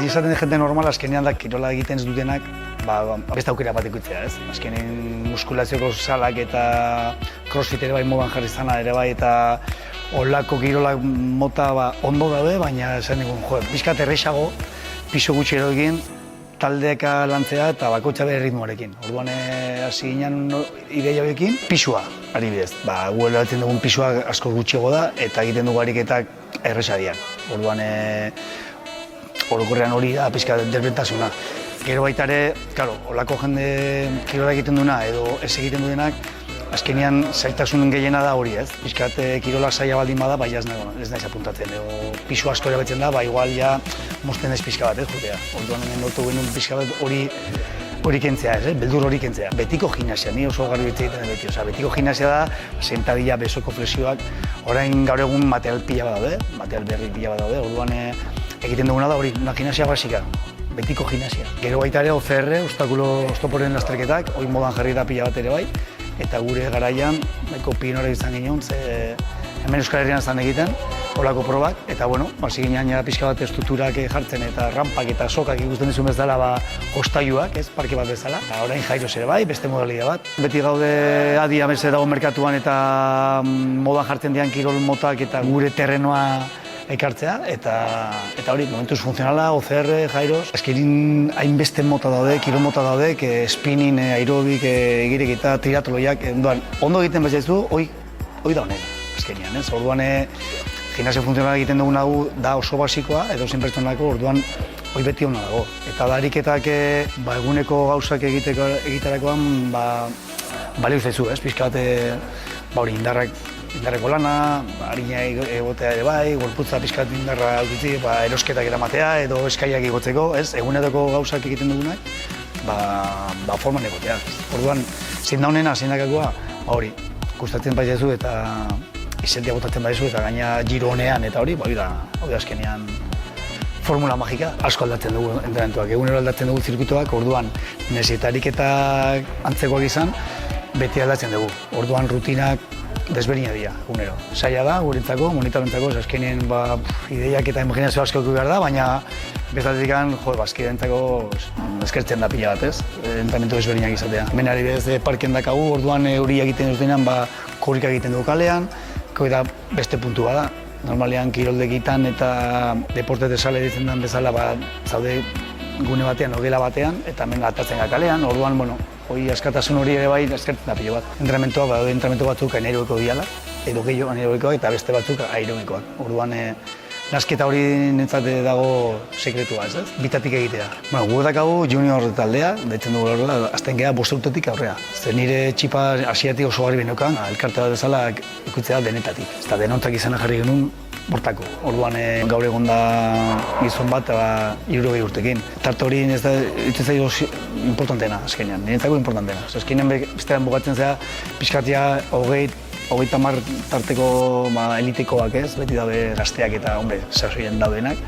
Izaten jende normal, azkenean da kirola egiten ez dutenak, beste aukera bat ikutzea, ez? Azkenean muskulazioko salak eta crossfit ere bai modan jarri zana ere bai, eta olako kirolak mota ondo daude, baina esan digun, pixkat errexago, piso gutxi egin, taldeka lantzea eta bakoitza bere ritmoarekin. Orduan hasi ginen ideia horiekin, pisua, adibidez. Guela egiten dugun pisua asko gutxiago da eta egiten dugu ariketak errexadian. Orduan orokorrean hori da pixka desbentasuna. Gero baita ere, olako jende kirola egiten duena edo ez egiten duenak, azkenean zailtasunen gehiena da hori, ez? Pixkat kirola zaila baldin bada, ez naiz apuntatzen. Pisu asko erabetzen da, igual ja mozten ez pixka bat, jutea. Orduan hemen lortu genuen pixka bat hori kentzea, beldur hori kentzea. Betiko gimnasia, ni oso garbi egiten beti. Betiko gimnasia da, sentadilla, besoko flexioak, orain gaur egun material pila bat daude, material berri pila bat daude, orduan egiten duguna da hori, una gimnasia basika, betiko gimnasia. Gero baita ere OCR, oztoporen lasterketak, hori modan jarri da pila bat ere bai, eta gure garaian, nahiko pinora izan ginen, hemen Euskal Herrian zan egiten, holako probak, eta hasi ginen pixka bat estrukturak jartzen eta rampak eta sokak ikusten dizun bezala jostailuak, parke bat bezala. Orain Jairos ere bai, beste modalidade bat. Beti gaude adi abese dago merkatuan eta modan jartzen dian kirol motak eta gure terrenoa ekartzea, eta hori, momentuz funtzionala, OCR, Jairos. Azkerin hainbeste mota daude, kirol mota daude, spinning, aerobik, egirik eta triatloiak, ondo egiten bezaizu, hoi da honen, azkenian, ez? Orduan, gimnasio funtzionala egiten duguna da oso basikoa, edozein pertsonako, orduan hori beti hona dago. Eta da ariketak eguneko gauzak egiterakoan balio zaizu, pixka bat hori indarreko lana, harina egotea ere bai, gorputza pixka bat indarra aukitzi, erosketak eramatea edo eskaiak igotzeko, eguneroko gauzak egiten dugunak, forman egotea. Orduan, zein da honena, zein dakakoa, hori, gustatzen baizu eta izentia botatzen baizu eta gaina giro honean eta hori, hori da azkenean formula magika. Asko aldatzen dugu entrenamentuak, egunero aldatzen dugu zirkuitoak, orduan nesetarik eta antzekoak izan, beti aldatzen dugu. Orduan rutinak desberdinak dira, egunero. Zaila da, gurentzako, monitorentzako, azkenean ideiak eta imaginazio asko eduki behar da, baina bestatetik bazkidentzako eskertzen da pila bat, ez? Entrenamentu desberdinak izatea. Hemen ari bez parken dakagu, orduan hori egiten dutenean, korrika egiten dugu kalean, da beste puntu bada. Normalean kiroldegitan eta deporte desale ditzen den bezala zaude gune batean, ogela batean, eta hemen atatzen kalean, orduan, hori askatasun hori ere bai eskertzen da pilo bat. Entrenamentuak, badaude entrenamentu batzuk anaerobikoak diala, edo gehiago anaerobikoak eta beste batzuk aerobikoak. Orduan, nasketa hori nintzate dago sekretua, ez? Bitatik egitea. Gu dakagu junior taldea, deitzen dugu horrela, azten geha 5 urtetik aurrea. Zer nire txipa asiatik oso garbi benokan, elkarte bat bezala ikutzea denetatik. Eta denontzak izena jarri genuen bortako. Orduan gaur egon da gizon bat 60 urtekin. Tarte hori ez da itzai importanteena, azkenean. Niretzako importanteena. Azkenean bestean bukatzen zera, pixkatia 30 tarteko elitekoak ez, beti daude gazteak eta, sasoien daudenak,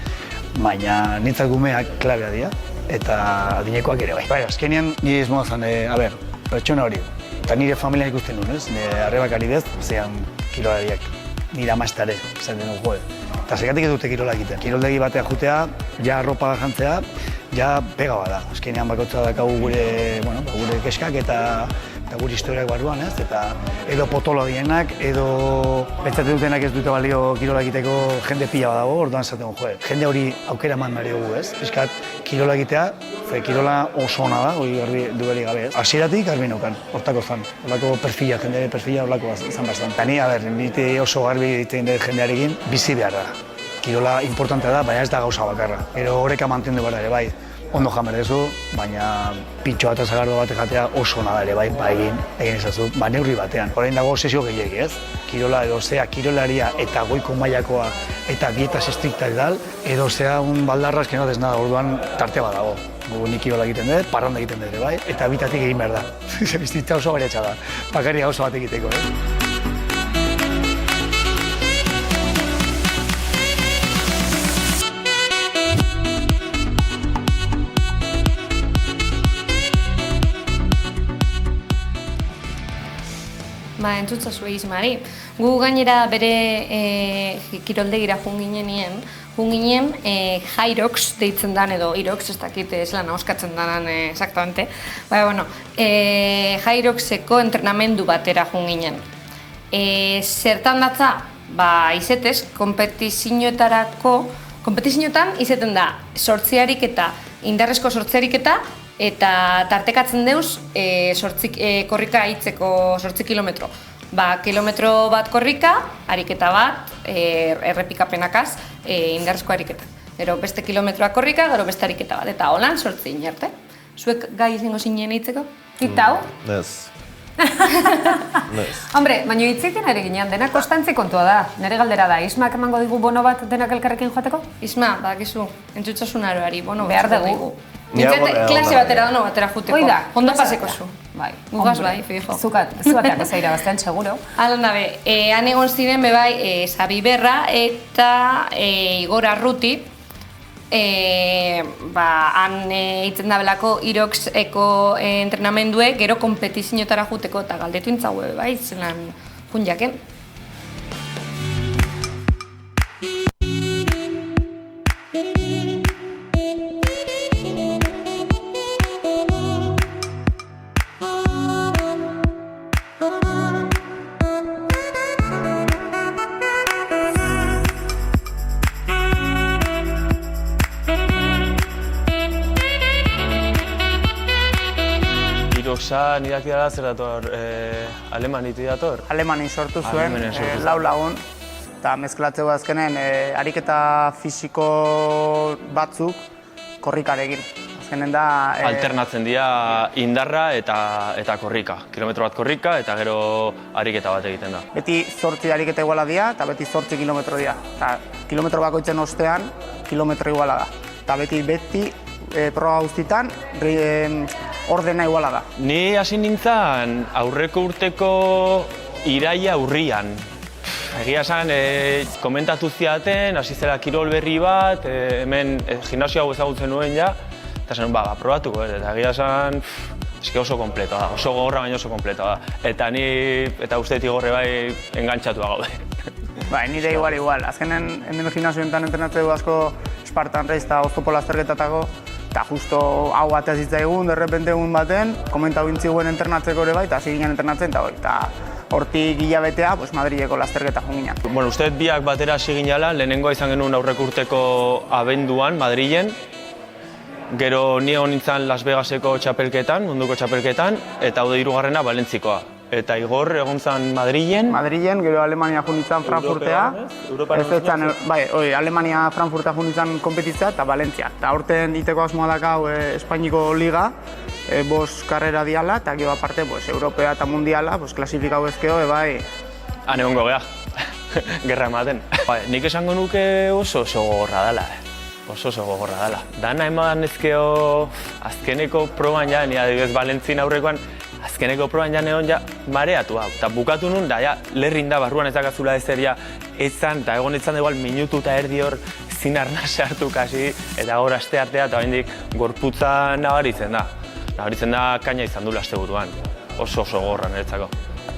baina nintzak gumeak klabea dira, eta adinekoak ere bai. Azkenean, nire izmoa zen, pertsona hori, eta nire familian ikusten nuen, ez, nire arrebak ari bez, zean kirolariak, nire amaztare, zaten dugu, Eta zekatik ez dute kirola egiten. Kiroldegi batean jutea, ja arropa jantzea, ja pega bada. Azkenean bakotza dakagu gure keskak eta gure historiak barruan, ez? Eta edo potolo dienak, edo pentsatzen dutenak ez dute balio kirola egiteko jende pila badago, orduan zaten jende hori aukera eman nahi dugu, ez? Piskat kirola egitea, kirola oso ona da, hori garbi duerik gabe, ez? Hasieratik garbi neukan, hortako zan, horlako perfila, jende perfila horlako izan bastan. Eta nire oso garbi egiten dut jendearekin, bizi behar da. Kirola importantea da, baina ez da gauza bakarra. Ero horreka mantendu behar ere, bai. Ondo jan berdezu, baina pintxo eta zagardo bat jatea oso ona da ere, bai, egin ezazu, neurri batean. Orain dago obsesio gehiagi, ez? Kirola edo zea kirolaria eta goiko mailakoa eta dietas estriktak dal, edo zea un baldarras que no des nada, orduan tartea bat dago. Nik kirola egiten dut, parranda egiten dut ere, bai, eta bitatik egin behar da. Bizitza oso bariatxa da, bakarri gauza bat egiteko, Entzutzazu egizmari. Gu gainera bere kiroldegira junginen Hyrox deitzen dan edo Hyrox, ez dakit zelan ahoskatzen danan exactamente. Hyroxeko entrenamendu batera junginen. Zertan datza? Izetez, kompetizioetan izeten da sortziariketa, indarrezko sortziariketa, eta tartekatzen deuz korrika hitzeko 8 kilometro. Kilometro bat korrika, ariketa bat, errepikapenakaz, indarrezko ariketa. Gero beste kilometroa korrika, gero beste ariketa bat, eta holan 8 inerte. Zuek gai izango zinen hitzeko? Itau? Ez. Hombre, baina hitzeiten ere ginean, dena konstantzi kontua da. Nere galdera da, Ismak emango digu bono bat denak elkarrekin joateko? Isma, bakizu, entzutzasun aroari, bono behar dugu. Klase batera dano batera juteko. Oida, ondo paseko zu. Bai, gugaz bai, fijo. Zuateako zaira baztean, seguro. Alan dabe, han egon ziren bebai Sabi Berra eta Igor Arruti. Han hitzen dabelako Hyroxeko entrenamendue gero kompetizioetara juteko eta galdetu intzaue bai, zelan jun jaken. Nirak dira zer dator, Alemanitik dator? Alemanin sortu zuen, lau lagun. eta mezklatzeu azkenen ariketa fisiko batzuk korrikarekin. Azkenen da... Alternatzen dira indarra eta korrika. Kilometro bat korrika eta gero ariketa bat egiten da. Beti 8 ariketa iguala dira eta beti 8 kilometro dira. Eta kilometro bakoitzen ostean kilometro iguala da. Eta beti proba guztietan ordena iguala da. Ni hasi nintzen aurreko urteko iraila urrian. Egia esan, komentatu ziaten, hasi zela kirol berri bat, hemen gimnasio hau ezagutzen nuen ja, eta zen, probatuko, eta egia esan, oso kompletoa da, oso gogorra baina oso kompletoa da. Eta ni, eta uste Igorre bai engantxatua gaude. Bai, nire igual. Azkenen, hemen gimnasio enten entrenatzeu asko Spartan Race eta oztopo lasterketatako, eta justo hau batea zitzaigun, derrepente egun baten, komentau intziguen entrenatzeko ere bai, eta hasi ginen entrenatzen, eta hortik hilabetea, Madrileko lasterketa joan ginen. Bueno, uste biak batera hasi ginela, lehenengoa izan genuen aurreko urteko abenduan, Madrilen. Gero ni egon nintzen Las Vegaseko txapelketan, munduko txapelketan, eta hau da hirugarrena Valentzikoa. Eta Igor egon zen Madrilen. Madrilen, gero Alemania joan nintzen Frankfurtea. Alemania Frankfurtea joan nintzen kompetitzea eta Valentzia. Eta aurten diteko asmoa dakau Espainiko Liga, 5 karrera diala, eta gero aparte Europea eta Mundiala, klasifikau ezkeo, bai. Han egongo geha, gerra ematen. Nik esango nuke oso gogorra dela. Oso gogorra dela. Dana eman ezkeo azkeneko proban ja, ni adibidez Valentzin aurrekoan, azkeneko proban ja neon ja mareatu hau. Eta bukatu nun, da ja, lerrin da barruan ezakazula ezer ja etzan, eta egon etzan igual minutu eta erdi hor zin arnase hartu kasi, eta hor aste artea, eta oraindik gorputza nabaritzen da. Nabaritzen da kaina izan du asteburuan. Oso gogorra niretzako.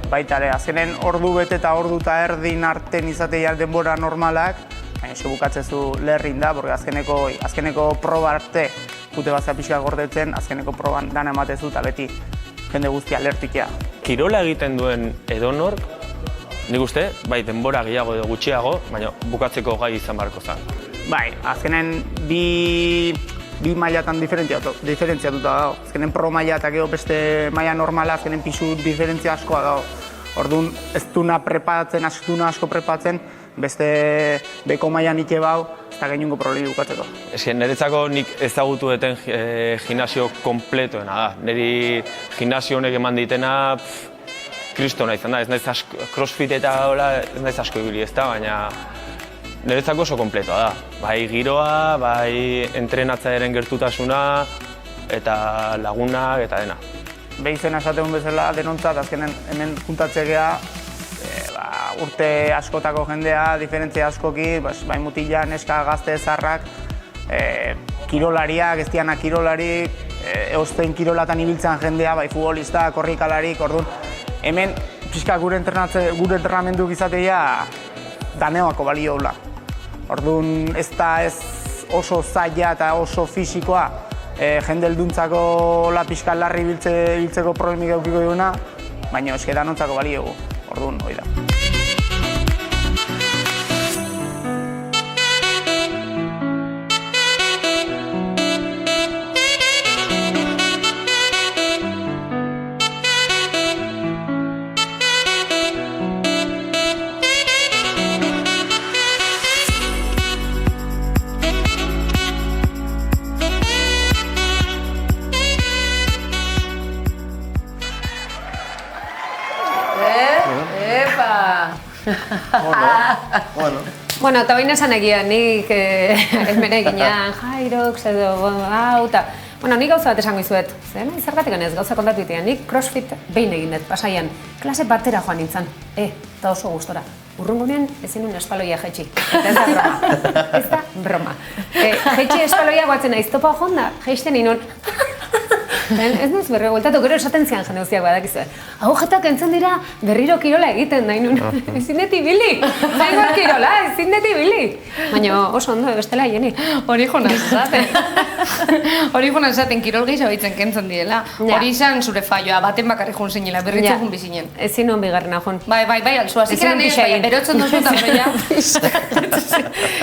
Baita ere, azkenen ordu bete eta ordu eta erdin arten izatea denbora normalak, baina ze bukatzezu lerrin da, porque azkeneko proba arte jute bazea pixka gordetzen, azkeneko proban dana ematezu eta beti jende guztia lertikia. Kirola egiten duen edonork, nik uste, bai denbora gehiago edo gutxiago, baina bukatzeko gai izan beharko zen. Bai, azkenen bi mailatan diferentziatuta dago. Azkenen pro maila eta gero beste maila normala, azkenen pisu diferentzia askoa dago. Orduan, ez duna prepatzen, asko prepatzen, beste beko maila nik ebau, ez da gehiungo problemi bukatzeko. Niretzako nik ezagutu deten gimnasio kompletoena da. Niri gimnasio honek eman ditena, kristona izan da, ez naiz crossfit eta ez naiz asko ibili ez da, baina niretzako oso kompletoa da. Bai giroa, bai entrenatzaaren gertutasuna, eta lagunak eta dena. Behizena esategun bezala denontzat, azkenen hemen juntatzekea, urte askotako jendea, diferentzia askoki, bai mutila, neska, gazte, zarrak, kirolariak, ez dianak kirolarik, eozten kirolatan ibiltzen jendea, bai futbolista, korrikalarik, orduan, hemen pixka gure entrenamenduk izatea daneoako balio hula. Orduan, ez da ez oso zaila eta oso fisikoa, jende helduntzako pixka larri biltzeko problemik eukiko duguna, baina eske danontzako balio gu. Orduan, hori da. Bueno, eta baina esan egia, nik hemen eginean Jairox edo hau, eta nik gauza bat esango izuet, zergatik ez gauza kontatu itean, nik crossfit behin egin dut, pasaian, klase batera joan nintzen, eta oso gustora. Urrungunean ezin nuen espaloia jaitsi, eta ez da broma. Jaitsi espaloia guatzen naiz, topa jonda, jaisten inun. Ez naiz berri gueltatu, gero esaten zian jende guztiak badakizue. Agujetak entzun dira berriro kirola egiten nahi nun. Ezin deti bili, zaingo kirola, ezin deti bili. Baina oso ondo, bestela hieni. Hori jona esaten, kirol gehiago baitzen kentzen direla. Hori izan zure falloa, baten bakarri jun zinela, berritzen jun bizinen. Ezin non bigarrena jun. Bai, alzua, zikeran nire, berotzen duzu eta beroia.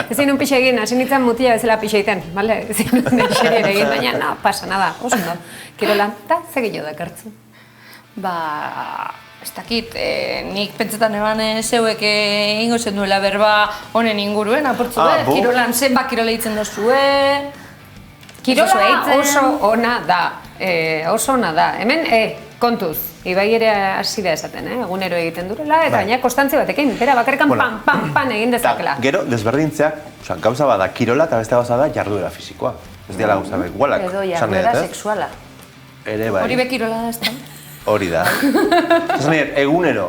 Ezin non pixe egin, hasi nintzen mutila bezala pixe egiten, bale? Ezin non xerier egin, baina, pasa nada, oso ondo. Kirola, eta zegillo dakartzu? ez dakit, nik pentsetan eban zeuek ingo zen duela berba honen inguruen, apurtzu kirolan zenba kirola eitzen dozue. Kirola oso ona da, oso ona da. Hemen, kontuz, Ibai ere hasi da esaten, egunero egiten durela, eta gaina konstantzi batekin, bera bakarrikan pan egin dezakela. Gero, desberdintzeak, gauza bada kirola eta beste gauza da jarduera fisikoa. Ez dira gauza behar, igualak. Edo jarduera sexuala. Ere bai. Hori bekirola da ez da? Hori da. Esan nire, egunero,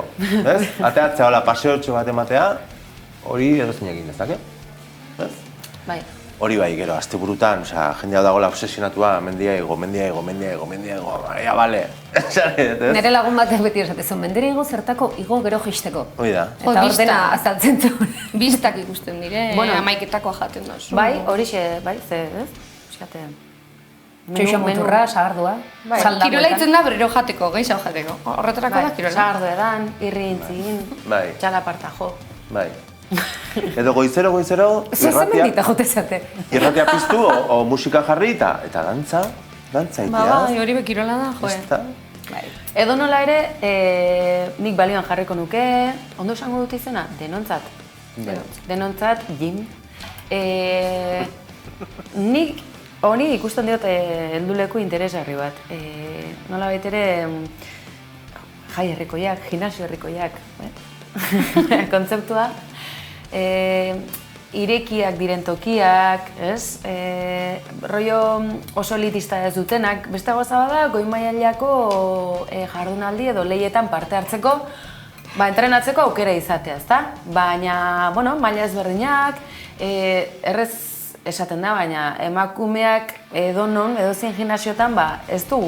ez? Ateatzea hola paseotxo bat ematea, hori edo zeinekin dezake. Bai. Hori bai, gero, asteburutan, jende hau dagoela obsesionatua, mendia igo, baina, bale. Nere lagun batek beti esatezu, mendera igo zertako igo gero jisteko. Hori da. Eta ordena azaltzen zuen. Bistak ikusten dire, amaiketakoa jaten dozu. Bai, horixe, bai, ze, ez? Euskate. Txoixo muturra, sagardua. Kirola itzen da berriro jateko, gehiago jateko. Horretarako da kirola. Sagardu edan, irri intzin, txalaparta jo. Bai. Edo goizero, irratia piztu o musika jarri eta dantza itea. Bai, hori bekirola da, joe. Edo nola ere, nik balioan jarriko nuke, ondo esango dut izena, denontzat. Denontzat, Jim. Nik honi ikusten diot helduleku interesgarri bat. Nola baitere, jai herrikoiak, gimnasio herrikoiak, kontzeptua. Irekiak diren tokiak, ez? Rollo oso elitista ez dutenak, beste gauza bada, goi mailako jardunaldi edo leietan parte hartzeko, entrenatzeko aukera izatea, ezta? Baina, bueno, maila ezberdinak, errez esaten da, baina emakumeak edonon, edozein gimnasiotan, ez du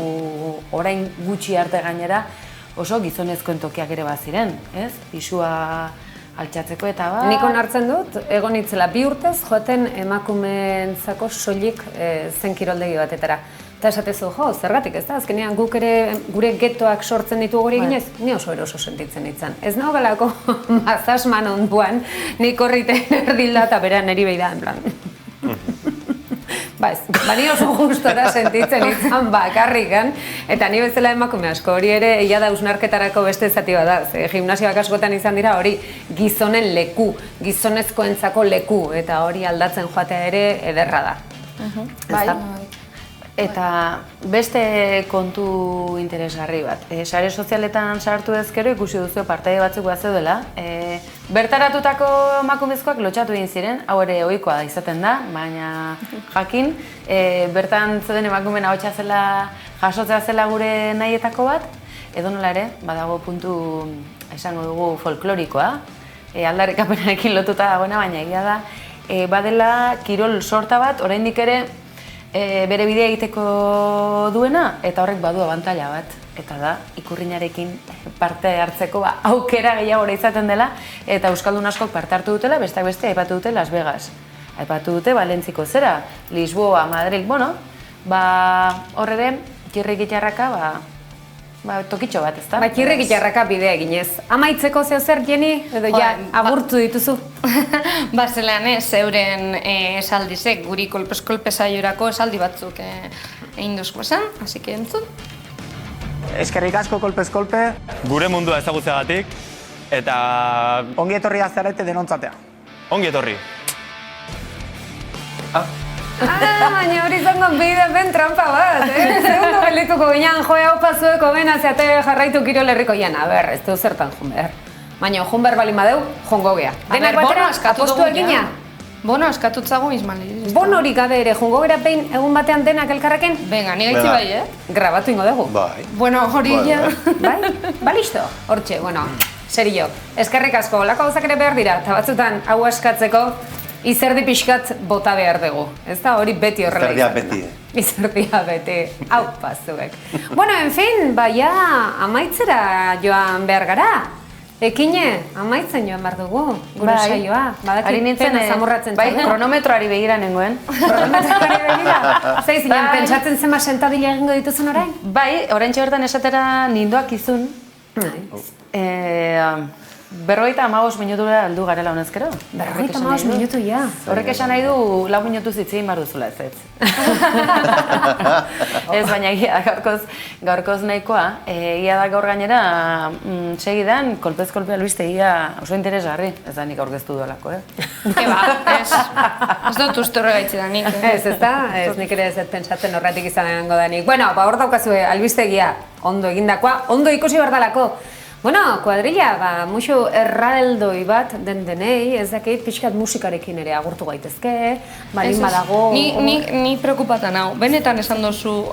orain gutxi arte gainera oso gizonezkoen tokiak ere baziren, ez? Pisua altxatzeko eta ba... Nik onartzen dut, egon itzela 2 urtez joaten emakumeentzako soilik zen kiroldegi batetara. Eta esatezu, zergatik ez da, azkenean guk ere gure getoak sortzen ditugu hori eginez, ni oso eroso sentitzen nintzen. Ez nago galako mazasman onduan, nik horriten erdilda eta bera neri behi da, en plan. Ni oso gustora sentitzen izan bakarrikan, eta ni bezala emakume asko, hori ere ia da usnarketarako beste zati bat da, gimnasioak askotan izan dira hori gizonen leku, gizonezkoentzako leku, eta hori aldatzen joatea ere ederra da. Eta beste kontu interesgarri bat. Sare sozialetan sartu ezkero ikusi duzu partaide batzuk bat zeudela. Bertaratutako emakumezkoak lotxatu egin ziren, hau ere ohikoa da izaten da, baina jakin, bertan zeuden emakumeen ahotsa zela, jasotzea zela gure nahietako bat, edo nola ere, badago puntu esango dugu folklorikoa, aldarrikapenarekin lotuta dagoena, baina egia da, badela kirol sorta bat, oraindik ere bere bidea egiteko duena, eta horrek badu abantaila bat. Eta da, ikurrinarekin parte hartzeko aukera gehiago izaten dela, eta euskaldun askok parte hartu dutela, besteak beste aipatu dute Las Vegas. Aipatu dute Valentziko zera, Lisboa, Madrid, bueno, hor ere, kirrikitarraka, tokitxo bat, ezta? Kirrikitarraka bidea eginez. Amaitzeko zeo zer, Jenny? Edo ja, agurtu dituzu? Zelan euren esaldizek, guri kolpez-kolpe saiorako esaldi batzuk egin duzko esan, hasi que entzun. Eskerrik asko kolpez-kolpe. Gure mundua ezagutzeagatik, eta... Ongi etorri azarete denontzatea. Ongi etorri. Baina hori izango bidepen trampa bat, Segundo gelituko ginean, joe hau pazueko bena zeate jarraitu kirol herrikoian. Ez du zertan junber. Baina junber balin badeu, jongo gea. Denak batera, apostu egina. Bono, eskatutzago izmali. Bono hori gabe ere, jongo gara behin egun batean denak elkarrekin? Venga, ni gaitzi bai, Grabatu ingo dugu. Bai. Bueno, hori ja. Bai? Ba, listo. Hortxe, bueno, serio. Eskerrik asko, olako gauzak ere behar dira, eta batzutan hau askatzeko izerdi pixkat bota behar dugu. Ez da hori beti horrela izan da. Izerdia beti. Hau pazuek. Bueno, en fin, baia amaitzera joan behar gara. Ekine, amaitzen joan behar dugu, gure saioa. Ari nintzen, kronometroari begira nengoen. Kronometroari begira? Zai zinen, pentsatzen zema sentadila egingo dituzun orain? Bai, orain txortan esatera nindoak izun. 55 minutura aldu garela honezkero. 55 minutu, ja. Horrek esan nahi du 4 minutu zitzein bar duzula ez. Ez, baina gaurkoz nahikoa. Ia da gaur gainera, segidan, kolpez kolpe albistegia oso interesgarri. Ez da nik aurkeztu duelako, Ez dut uste horregaitzi da nik. Ez da, ez nik ere ez pentsatzen horretik izanengo da nik. Bueno, hor daukazue albistegia ondo egindakoa, ondo ikusi bardalako. Bueno, kuadrilla, muxu erraldoi bat denei, ez dakit pixkat musikarekin ere agurtu gaitezke, balin badago... Ni preokupatan hau, benetan esan dozu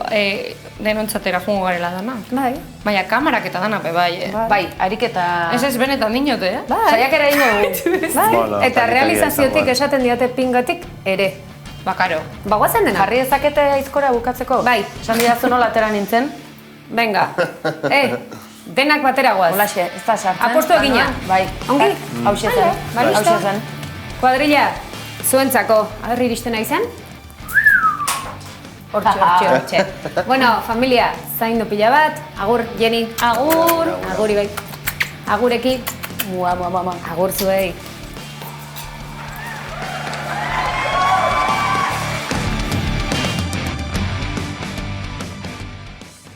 denontzatera jungo garela dana. Bai. Baina kamarak eta dana bai. Bai, ariketa... Ez benetan dinote, Saiak ere dugu. Bai, eta realizaziotik esaten diote pingatik ere. Bakaro. Bagoazen dena. Jarri ezakete aizkora bukatzeko? Bai. Esan didazu nola atera nintzen? Venga. Denak batera guaz. Olaxe, ez da sartzen. Apostu egina. Bai. Ongi? Hauxe zen. Hauxe zen. Kuadrilla, zuentzako. Agarri iristen nahi zen? Hortxe. Bueno, familia, zaindu pila bat. Agur, Jenny. Agur. Aguri bai. Agureki. Agur zuei.